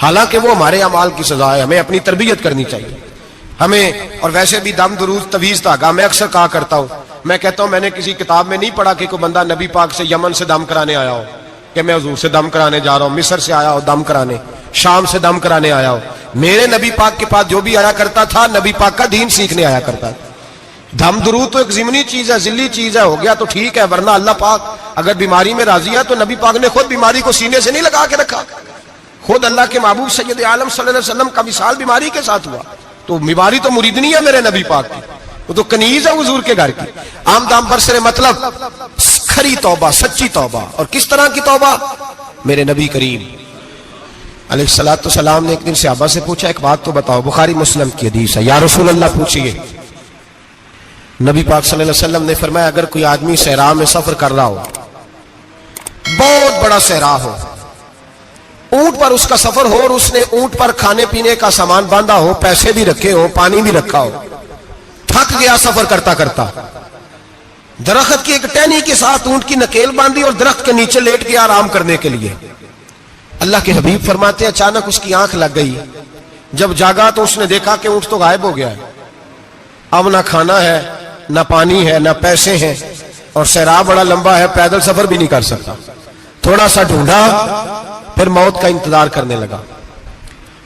حالانکہ وہ ہمارے اعمال کی سزا ہے. ہمیں اپنی تربیت کرنی چاہیے ہمیں. اور ویسے بھی دم دروز تویز دھاگا میں اکثر کہا کرتا ہوں, میں کہتا ہوں میں نے کسی کتاب میں نہیں پڑھا کہ کوئی بندہ نبی پاک سے یمن سے دم کرانے آیا ہو کہ میں حضور سے دم کرانے جا رہا ہوں, مصر سے آیا ہو دم کرانے, شام سے دم کرانے آیا ہو. میرے نبی پاک کے پاس جو بھی آیا کرتا تھا نبی پاک کا دین سیکھنے آیا کرتا تھا. دم درود تو ایک ضمنی چیز ہے, ذلی چیز ہے, ہو گیا تو ٹھیک ہے, ورنہ اللہ پاک اگر بیماری میں راضی ہے تو نبی پاک نے خود بیماری کو سینے سے نہیں لگا کے رکھا. خود اللہ کے محبوب سید عالم صلی اللہ علیہ وسلم کا مثال بیماری کے ساتھ ہوا. تو بیماری تو مریدنی ہے میرے نبی پاک کی, وہ تو کنیز ہے حضور کے گھر کی. عام دام برسرے مطلب کھری توبہ, سچی توبہ. اور کس طرح کی توبہ؟ میرے نبی کریم علیہ الصلوۃ والسلام نے ایک دن صحابہ سے پوچھا ایک بات تو بتاؤ, بخاری مسلم کی حدیث ہے, یا رسول اللہ پوچھئے. نبی پاک صلی اللہ علیہ وسلم نے فرمایا اگر کوئی آدمی صحرا میں سفر کر رہا ہو, بہت بڑا صحرا ہو, اونٹ پر اس کا سفر ہو, اور اس نے اونٹ پر کھانے پینے کا سامان باندھا ہو, پیسے بھی رکھے ہو, پانی بھی رکھا ہو, تھک گیا سفر کرتا کرتا, درخت کی ایک ٹہنی کے ساتھ اونٹ کی نکیل باندھی اور درخت کے نیچے لیٹ گیا آرام کرنے کے لیے. اللہ کے حبیب فرماتے ہیں اچانک اس کی آنکھ لگ گئی. جب جاگا تو اس نے دیکھا کہ اونٹ تو غائب ہو گیا ہے. اب نہ کھانا ہے, نہ پانی ہے, نہ پیسے ہیں, اور صحرا بڑا لمبا ہے, پیدل سفر بھی نہیں کر سکتا. تھوڑا سا ڈھونڈا, پھر موت کا انتظار کرنے لگا.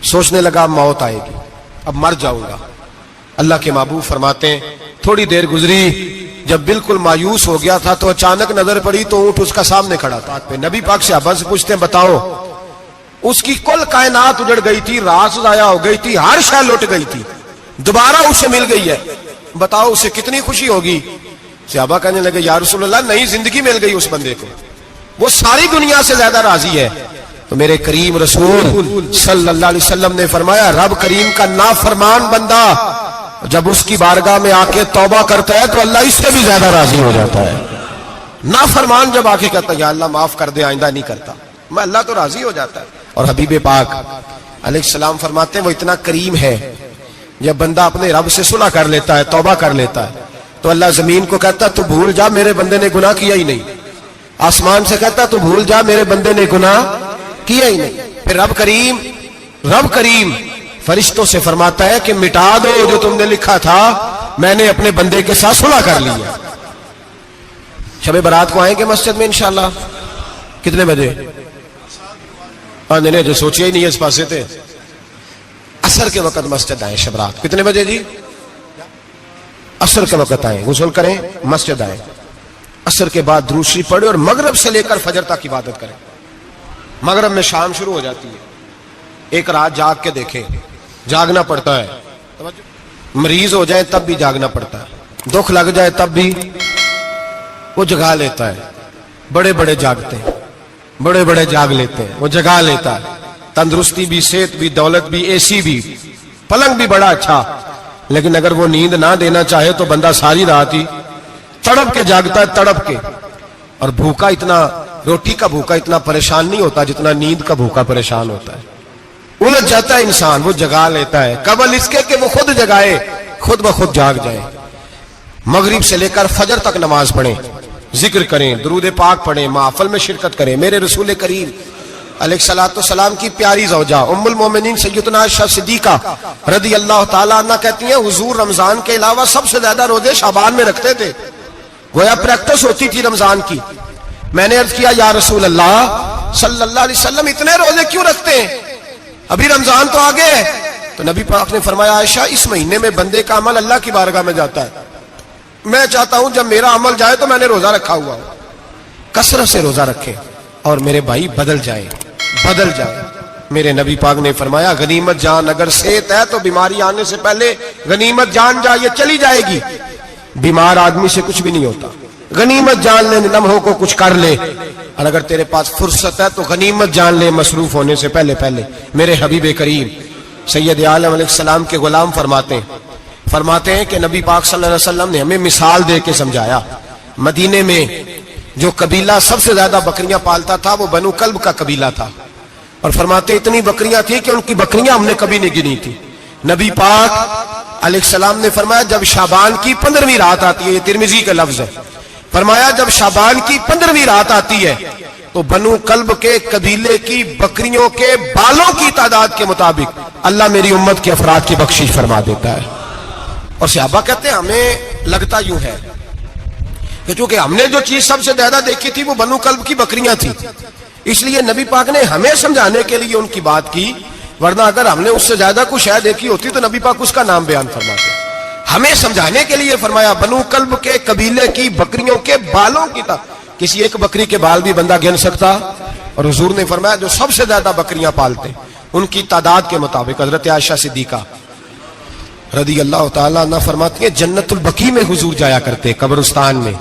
سوچنے لگا موت آئے گی, اب مر جاؤں گا. اللہ کے محبوب فرماتے ہیں تھوڑی دیر گزری, جب بالکل مایوس ہو گیا تھا تو اچانک نظر پڑی تو اونٹ اس کا سامنے کھڑا تھا. نبی پاک صحابہ سے پوچھتے ہیں بتاؤ, اس کی کل کائنات اجڑ گئی تھی, راس ضائع ہو گئی تھی, ہر شے لٹ گئی تھی, دوبارہ اسے مل گئی ہے, بتاؤ اسے کتنی خوشی ہوگی. صحابہ کہنے لگے یا رسول اللہ نہیں, زندگی مل گئی اس بندے کو. وہ ساری دنیا سے زیادہ راضی ہے. تو میرے کریم رسول صلی اللہ علیہ وسلم نے فرمایا رب کریم کا نافرمان بندہ جب اس کی بارگاہ میں آ کے توبہ کرتا ہے تو اللہ اس سے بھی زیادہ راضی ہو جاتا ہے. نافرمان جب آ کے کہتا ہے یا اللہ معاف کر دے آئندہ نہیں کرتا, میں اللہ تو راضی ہو جاتا ہے. اور حبیب پاک علیہ السلام فرماتے ہیں وہ اتنا کریم ہے, جب بندہ اپنے رب سے صلح کر لیتا ہے, توبہ کر لیتا ہے, تو اللہ زمین کو کہتا ہے تو بھول جا میرے بندے نے گناہ کیا ہی نہیں. آسمان سے کہتا ہے تو بھول جا میرے بندے نے گناہ کیا ہی نہیں. پھر رب کریم فرشتوں سے فرماتا ہے کہ مٹا دو جو تم نے لکھا تھا, میں نے اپنے بندے کے ساتھ صلح کر لی ہے. شب برات کو آئیں گے مسجد میں انشاءاللہ. کتنے بجے؟ نہیں جو سوچیا ہی نہیں ہے اس پاسے تھے. عصر کے وقت مسجد آئیں شب رات. کتنے بجے جی؟ عصر کے وقت آئیں, غسل کریں, مسجد آئیں, عصر کے بعد درود شریف پڑھیں اور مغرب سے لے کر فجر تک عبادت کریں. مغرب میں شام شروع ہو جاتی ہے. ایک رات جاگ کے دیکھیں, جاگنا پڑتا ہے. مریض ہو جائے تب بھی جاگنا پڑتا ہے, دکھ لگ جائے تب بھی وہ جگا لیتا ہے. بڑے بڑے جاگتے ہیں, بڑے بڑے جاگ لیتے ہیں, وہ جگا لیتا ہے. تندرستی بھی, صحت بھی, دولت بھی, اے سی بھی, پلنگ بھی بڑا اچھا, لیکن اگر وہ نیند نہ دینا چاہے تو بندہ ساری رات ہی تڑپ کے جاگتا ہے, تڑپ کے. اور بھوکا اتنا, روٹی کا بھوکا اتنا پریشان نہیں ہوتا جتنا نیند کا بھوکا پریشان ہوتا ہے. الجھ جاتا ہے انسان, وہ جگا لیتا ہے قبل اس کے کہ وہ خود جگائے, خود بخود جاگ جائے. مغرب سے لے کر فجر تک نماز پڑھیں, ذکر کریں, درود پاک پڑھیں, محفل میں شرکت کریں. میرے رسول کریم علیہ الصلوۃ والسلام کی پیاری زوجہ ام المومنین سیدنا عائشہ صدیقہ رضی اللہ تعالیٰ عنہ کہتی ہیں حضور رمضان کے علاوہ سب سے زیادہ روزے شعبان میں رکھتے تھے, گویا پریکٹس ہوتی تھی رمضان کی. میں نے عرض کیا یا رسول اللہ صلی اللہ علیہ وسلم اتنے روزے کیوں رکھتے ہیں, ابھی رمضان تو آگے ہے. تو نبی پاک نے فرمایا عائشہ اس مہینے میں بندے کا عمل اللہ کی بارگاہ میں جاتا ہے, میں چاہتا ہوں جب میرا عمل جائے تو میں نے روزہ رکھا ہوا ہوں. کثرت سے روزہ رکھیں اور میرے بھائی بدل جائیں, بدل جائیں. میرے نبی پاک نے فرمایا غنیمت جان اگر صحت ہے تو بیماری آنے سے پہلے غنیمت جان جا, یہ چلی جائے گی. بیمار آدمی سے کچھ بھی نہیں ہوتا, غنیمت جان لے لمحوں کو کچھ کر لے. اور اگر تیرے پاس فرصت ہے تو غنیمت جان لے مصروف ہونے سے پہلے پہلے. میرے حبیب کریم سید عالم علیہ السلام کے غلام فرماتے ہیں کہ نبی پاک صلی اللہ علیہ وسلم نے ہمیں مثال دے کے سمجھایا. مدینے میں جو قبیلہ سب سے زیادہ بکریاں پالتا تھا وہ بنو کلب کا قبیلہ تھا, اور فرماتے اتنی بکریاں تھیں کہ ان کی بکریاں ہم نے کبھی نہیں گنی تھی. نبی پاک علیہ السلام نے فرمایا جب شعبان کی 15ویں رات آتی ہے, یہ ترمذی کا لفظ ہے, فرمایا جب شعبان کی 15ویں رات آتی ہے تو بنو کلب کے قبیلے کی بکریوں کے بالوں کی تعداد کے مطابق اللہ میری امت کے افراد کی بخشش فرما دیتا ہے. اور صحابہ کہتے ہیں ہمیں لگتا یوں ہے کہ چونکہ ہم نے جو چیز سب سے زیادہ دیکھی تھی وہ بنو کلب کی بکریاں تھی, اس لیے نبی پاک نے ہمیں سمجھانے کے لیے ان کی بات کی, ورنہ اگر ہم نے اس سے زیادہ کچھ شے دیکھی ہوتی تو نبی پاک اس کا نام بیان فرماتے. ہمیں سمجھانے کے لیے فرمایا بنو کلب کے قبیلے کی بکریوں کے بالوں کی تھا, کسی ایک بکری کے بال بھی بندہ گن سکتا. اور حضور نے فرمایا جو سب سے زیادہ بکریاں پالتے ان کی تعداد کے مطابق حضرت عائشہ صدیقہ رضی اللہ تعالیٰ عنہ فرماتی ہیں جنت البقیع میں حضور جایا کرتے, قبرستان میں,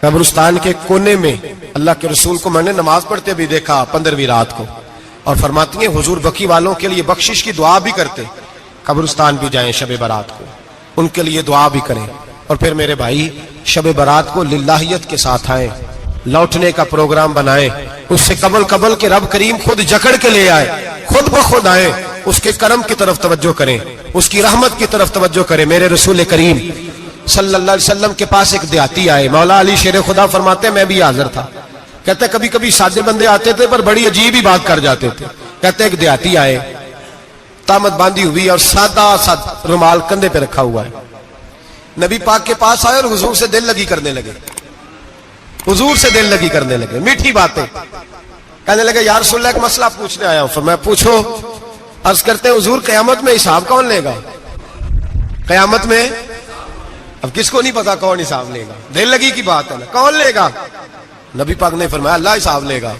قبرستان کے کونے میں. اللہ کے رسول کو میں نے نماز پڑھتے بھی دیکھا 15ویں رات کو, اور فرماتی ہیں حضور بقیع والوں کے لیے بخشش کی دعا بھی کرتے. قبرستان بھی جائیں شب برات کو, ان کے لیے دعا بھی کریں. اور پھر میرے بھائی شب برات کو للہیت کے ساتھ آئیں, لوٹنے کا پروگرام بنائیں, اس سے قبل کے رب کریم خود جکڑ کے لے آئے, خود بخود آئے, اس کے کرم کی طرف توجہ کریں, اس کی رحمت کی طرف توجہ کریں. میرے رسول کریم صلی اللہ علیہ وسلم کے پاس ایک دیہاتی آئے, مولا علی شیر خدا فرماتے میں بھی حاضر تھا. کہتے کبھی کبھی سادے بندے آتے تھے پر بڑی عجیب ہی بات کر جاتے تھے. کہتے ایک دیہاتی آئے, تامت باندھی ہوئی اور سادہ رومال کندھے پہ رکھا ہوا ہے. نبی پاک کے پاس آئے اور حضور سے دل لگی کرنے لگے, حضور سے دل لگی کرنے لگے, میٹھی باتیں کہنے لگے یا رسول اللہ ایک مسئلہ پوچھنے آیا ہوں. فرمایا پوچھو. عرض کرتے ہیں حضور قیامت میں حساب کون لے گا؟ قیامت میں اب کس کو نہیں پتا کون حساب لے گا, دل لگی کی بات ہے نا, کون لے گا؟ نبی پاک نے فرمایا اللہ حساب لے گا.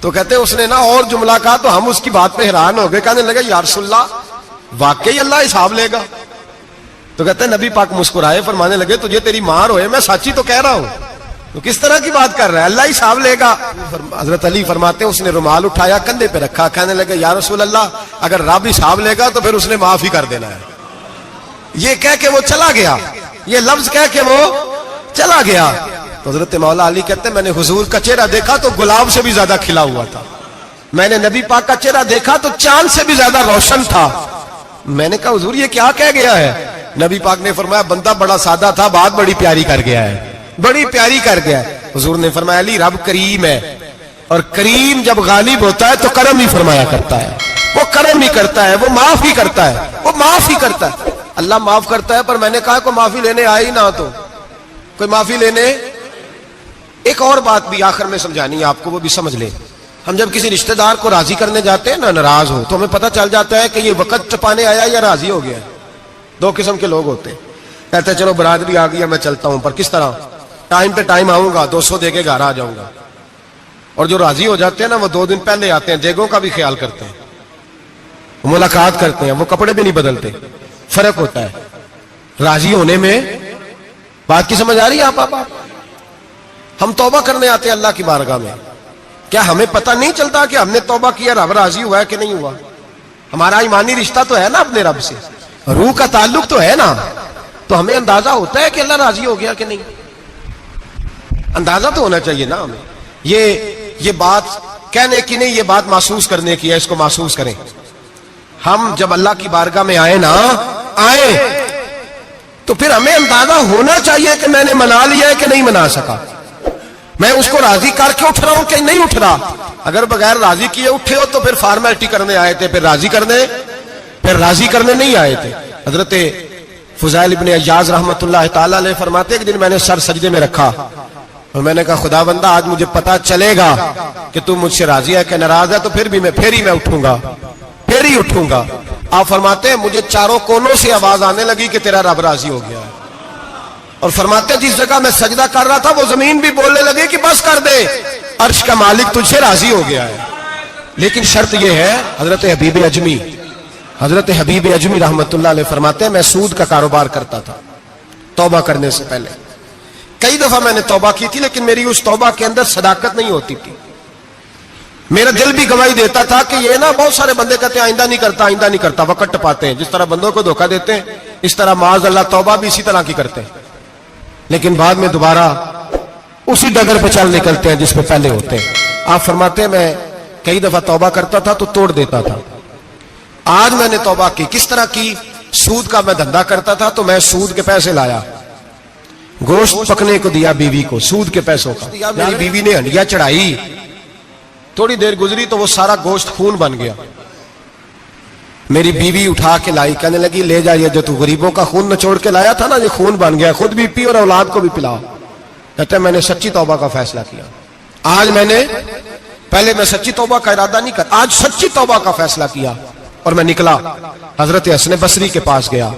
تو کہتے ہیں اس نے نا اور جملہ کہا تو ہم اس کی بات پہ حیران ہو گئے, کہنے لگے یا رسول اللہ واقعی اللہ حساب لے گا؟ تو کہتے ہیں نبی پاک مسکرائے, فرمانے لگے تجھے تیری ماں روئے, میں سچی تو کہہ رہا ہوں. تو کس طرح کی بات کر رہا ہے؟ اللہ ہی حساب لے گا. حضرت علی فرماتے ہیں اس نے رومال اٹھایا کندھے پہ رکھا, کہنے لگے یا رسول اللہ اگر رب حساب لے گا تو پھر اس نے معاف ہی کر دینا ہے. یہ کہہ کے وہ چلا گیا, یہ لفظ کہہ کے وہ چلا گیا. تو حضرت مولا علی کہتے ہیں میں نے حضور کا چہرہ دیکھا تو گلاب سے بھی زیادہ کھلا ہوا تھا, میں نے نبی پاک کا چہرہ دیکھا تو چاند سے بھی زیادہ روشن تھا. میں نے کہا حضور یہ کیا کہہ گیا ہے؟ نبی پاک نے فرمایا بندہ بڑا سادہ تھا, بات بڑی پیاری کر گیا ہے, بڑی پیاری کر گیا ہے. حضور نے فرمایا علی رب کریم ہے, اور کریم جب غالب ہوتا ہے تو کرم ہی فرمایا کرتا ہے, وہ کرم ہی کرتا ہے, وہ معاف ہی کرتا ہے, وہ معاف ہی کرتا ہے. اللہ معاف کرتا ہے. پر میں نے کہا کوئی معافی لینے آئے ہی نہ تو کوئی معافی لینے. ایک اور بات بھی آخر میں سمجھانی ہے آپ کو, وہ بھی سمجھ لیں. ہم جب کسی رشتہ دار کو راضی کرنے جاتے ہیں نا, ناراض ہو تو ہمیں پتہ چل جاتا ہے کہ یہ وقت ٹپانے آیا یا راضی ہو گیا. دو قسم کے لوگ ہوتے ہیں, کہتے ہیں چلو برادری آ گئی میں چلتا ہوں, پر کس طرح ٹائم پہ ٹائم آؤں گا, 200 دے کے گھر آ جاؤں گا. اور جو راضی ہو جاتے ہیں نا وہ 2 دن پہلے آتے ہیں, دیگوں کا بھی خیال کرتے ہیں, وہ ملاقات کرتے ہیں, وہ کپڑے بھی نہیں بدلتے. فرق ہوتا ہے راضی ہونے میں. بات کی سمجھ آ رہی ہے آپ؟ ہم توبہ کرنے آتے ہیں اللہ کی بارگاہ میں, کیا ہمیں پتہ نہیں چلتا کہ ہم نے توبہ کیا رب راضی ہوا ہے کہ نہیں ہوا؟ ہمارا ایمانی رشتہ تو ہے نا اپنے رب سے, روح کا تعلق تو ہے نا, تو ہمیں اندازہ ہوتا ہے کہ اللہ راضی ہو گیا کہ نہیں. اندازہ تو ہونا چاہیے نا ہمیں. یہ بات کہنے کی نہیں, یہ بات محسوس کرنے کی ہے. اس کو محسوس کریں. ہم جب اللہ کی بارگاہ میں آئے تو پھر ہمیں اندازہ ہونا چاہیے کہ میں نے منا لیا ہے کہ نہیں منا سکا, میں اس کو راضی کر کے اٹھ رہا ہوں کہ نہیں اٹھ رہا. اگر بغیر راضی کیے اٹھے ہو تو پھر فارمیلٹی کرنے آئے تھے, پھر راضی کرنے نہیں آئے تھے. حضرت فضائل ابن عیاض رحمۃ اللہ تعالی علیہ فرماتے ہیں کہ دن میں نے سر سجدے میں رکھا اور میں نے کہا خدا بندہ آج مجھے پتا چلے گا کہ تم مجھ سے راضی ہے کہ ناراض ہے, تو پھر ہی میں اٹھوں گا. آپ فرماتے ہیں مجھے چاروں کونوں سے آواز آنے لگی کہ تیرا رب راضی ہو گیا ہے. اور فرماتے ہیں جس جگہ میں سجدہ کر رہا تھا وہ زمین بھی بولنے لگی کہ بس کر دے, عرش کا مالک تجھ سے راضی ہو گیا ہے. لیکن شرط یہ ہے, حضرت حبیب اجمی رحمت اللہ علیہ فرماتے ہیں میں سود کا کاروبار کرتا تھا توبہ کرنے سے پہلے. کئی دفعہ میں نے توبہ کی تھی, لیکن میری اس توبہ کے اندر صداقت نہیں ہوتی تھی. میرا دل بھی گواہی دیتا تھا کہ یہ نا بہت سارے بندے کہتے ہیں آئندہ نہیں کرتا, وقت ٹپاتے ہیں. جس طرح بندوں کو دھوکہ دیتے ہیں اس طرح معاذ اللہ توبہ بھی اسی طرح کی کرتے ہیں, لیکن بعد میں دوبارہ اسی ڈگر پہ چل نکلتے ہیں جس پہ پہلے ہوتے ہیں. آپ فرماتے ہیں میں کئی دفعہ توبہ کرتا تھا تو توڑ دیتا تھا. آج میں نے توبہ کی. کس طرح کی؟ سود کا میں دھندا کرتا تھا تو میں سود کے پیسے لایا, گوشت پکنے کو دیا بیوی کو, سود کے پیسوں کا. میری بیوی نے ہنڈیا چڑھائی, تھوڑی دیر گزری تو وہ سارا گوشت خون بن گیا. میری بیوی اٹھا کے لائی, کہنے لگی لے جا, یہ جو تو غریبوں کا خون نچوڑ کے لایا تھا نا یہ خون بن گیا, خود بھی پی اور اولاد کو بھی پلاؤ. کہتے ہیں میں نے سچی توبہ کا فیصلہ کیا. آج پہلے میں سچی توبہ کا ارادہ نہیں کرتا, آج سچی توبہ کا فیصلہ کیا اور میں نکلا. حضرت حسن بصری کے پاس گیا,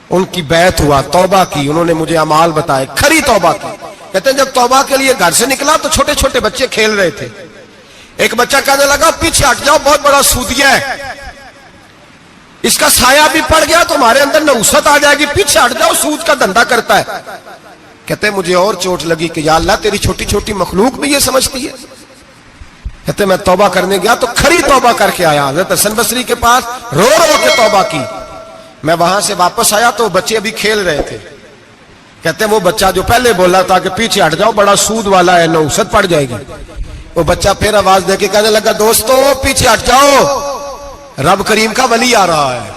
ان کی بیعت ہوا, توبہ کی, انہوں نے مجھے اعمال بتائے, کھری توبہ کی. کہتے ہیں جب توبہ کے لیے گھر سے نکلا تو چھوٹے چھوٹے بچے کھیل رہے تھے. ایک بچہ کہنے لگا پیچھے ہٹ جاؤ, بہت بڑا سودیا ہے, اس کا سایہ بھی پڑ گیا تو ہمارے اندر نحوست آ جائے گی, پیچھے ہٹ جاؤ, سود کا دھندا کرتا ہے. کہتے ہیں مجھے اور چوٹ لگی کہ یا اللہ تیری چھوٹی چھوٹی مخلوق بھی یہ سمجھتی ہے. کہتے ہیں میں توبہ کرنے گیا تو کھری توبہ کر کے آیا. حضرت حسن بصری کے پاس رو کے توبہ کی. میں وہاں سے واپس آیا تو بچے ابھی کھیل رہے تھے. کہتے ہیں وہ بچہ جو پہلے بولا تھا کہ پیچھے ہٹ جاؤ بڑا سود والا ہے, نحوست پڑ جائے گی, وہ بچہ پھر آواز دے کے کہنے لگا دوستو پیچھے ہٹ جاؤ, رب کریم کا ولی آ رہا ہے,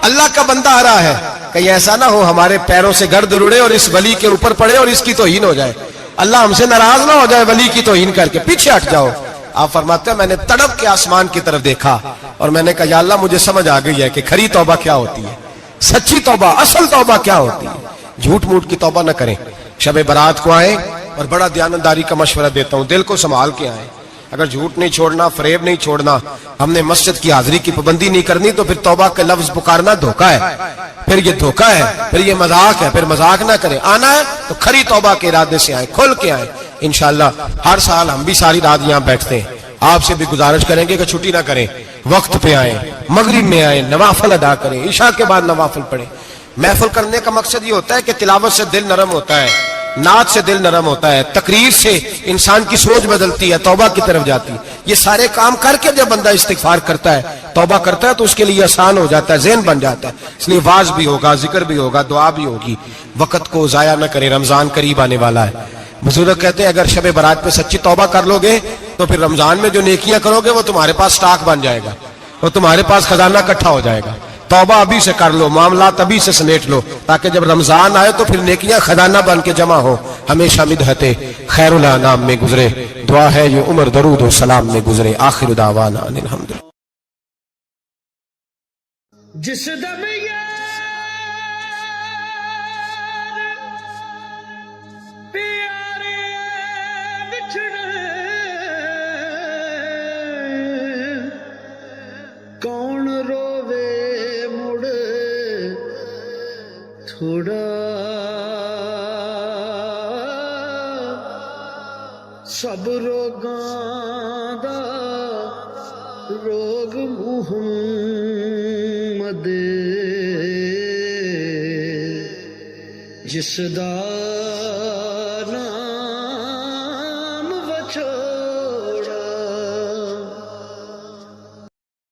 اللہ کا بندہ آ رہا ہے, کہیں ایسا نہ ہو ہمارے پیروں سے گرد اڑے اور اس ولی کے اوپر پڑے اور اس کی توہین ہو جائے, اللہ ہم سے ناراض نہ ہو جائے ولی کی توہین کر کے, پیچھے ہٹ جاؤ. آپ فرماتے ہیں میں نے تڑپ کے آسمان کی طرف دیکھا اور میں نے کہا یا اللہ مجھے سمجھ آ گئی ہے کہ کھری توبہ کیا ہوتی ہے, سچی توبہ, اصل توبہ کیا ہوتی ہے. جھوٹ موٹ کی توبہ نہ کریں. شب برات کو آئیں, اور بڑا دیانتداری کا مشورہ دیتا ہوں, دل کو سنبھال کے آئیں. اگر جھوٹ نہیں چھوڑنا, فریب نہیں چھوڑنا, ہم نے مسجد کی حاضری کی پابندی نہیں کرنی تو پھر توبہ کے لفظ پکارنا دھوکہ ہے, پھر یہ دھوکہ ہے, پھر یہ مذاق ہے, پھر مذاق نہ کریں. آنا ہے تو کھری توبہ کے ارادے سے آئیں, کھل کے آئیں. انشاءاللہ ہر سال ہم بھی ساری رات یہاں بیٹھتے ہیں, آپ سے بھی گزارش کریں گے کہ چھٹی نہ کریں, وقت پہ آئیں, مغرب میں آئیں, نوافل ادا کریں, عشاء کے بعد نوافل پڑھیں. محفل کرنے کا مقصد یہ ہوتا ہے کہ تلاوت سے دل نرم ہوتا ہے, نعت سے دل نرم ہوتا ہے, تقریر سے انسان کی سوچ بدلتی ہے, توبہ کی طرف جاتی ہے. یہ سارے کام کر کے جب بندہ استغفار کرتا ہے, توبہ کرتا ہے, تو اس کے لیے آسان ہو جاتا ہے, ذہن بن جاتا ہے. اس لیے واز بھی ہوگا, ذکر بھی ہوگا, دعا بھی ہوگی. وقت کو ضائع نہ کریں, رمضان قریب آنے والا ہے. بزرگ کہتے ہیں اگر شب برات پہ سچی توبہ کر لو گے تو پھر رمضان میں جو نیکیاں کرو گے وہ تمہارے پاس سٹاک بن جائے گا, اور تمہارے پاس خزانہ اکٹھا ہو جائے گا. توبہ ابھی سے کر لو, معاملات ابھی سے سمیٹ لو, تاکہ جب رمضان آئے تو پھر نیکیاں خزانہ بن کے جمع ہو. ہمیشہ مدحت خیر الانام میں گزرے. دعا ہے یہ عمر درود و سلام میں گزرے. آخر دعوانا ان الحمد. جس دم پیارے بچھڑے کون رووے مڑ تھوڑا سب روگاں دا روگ محمد جس دا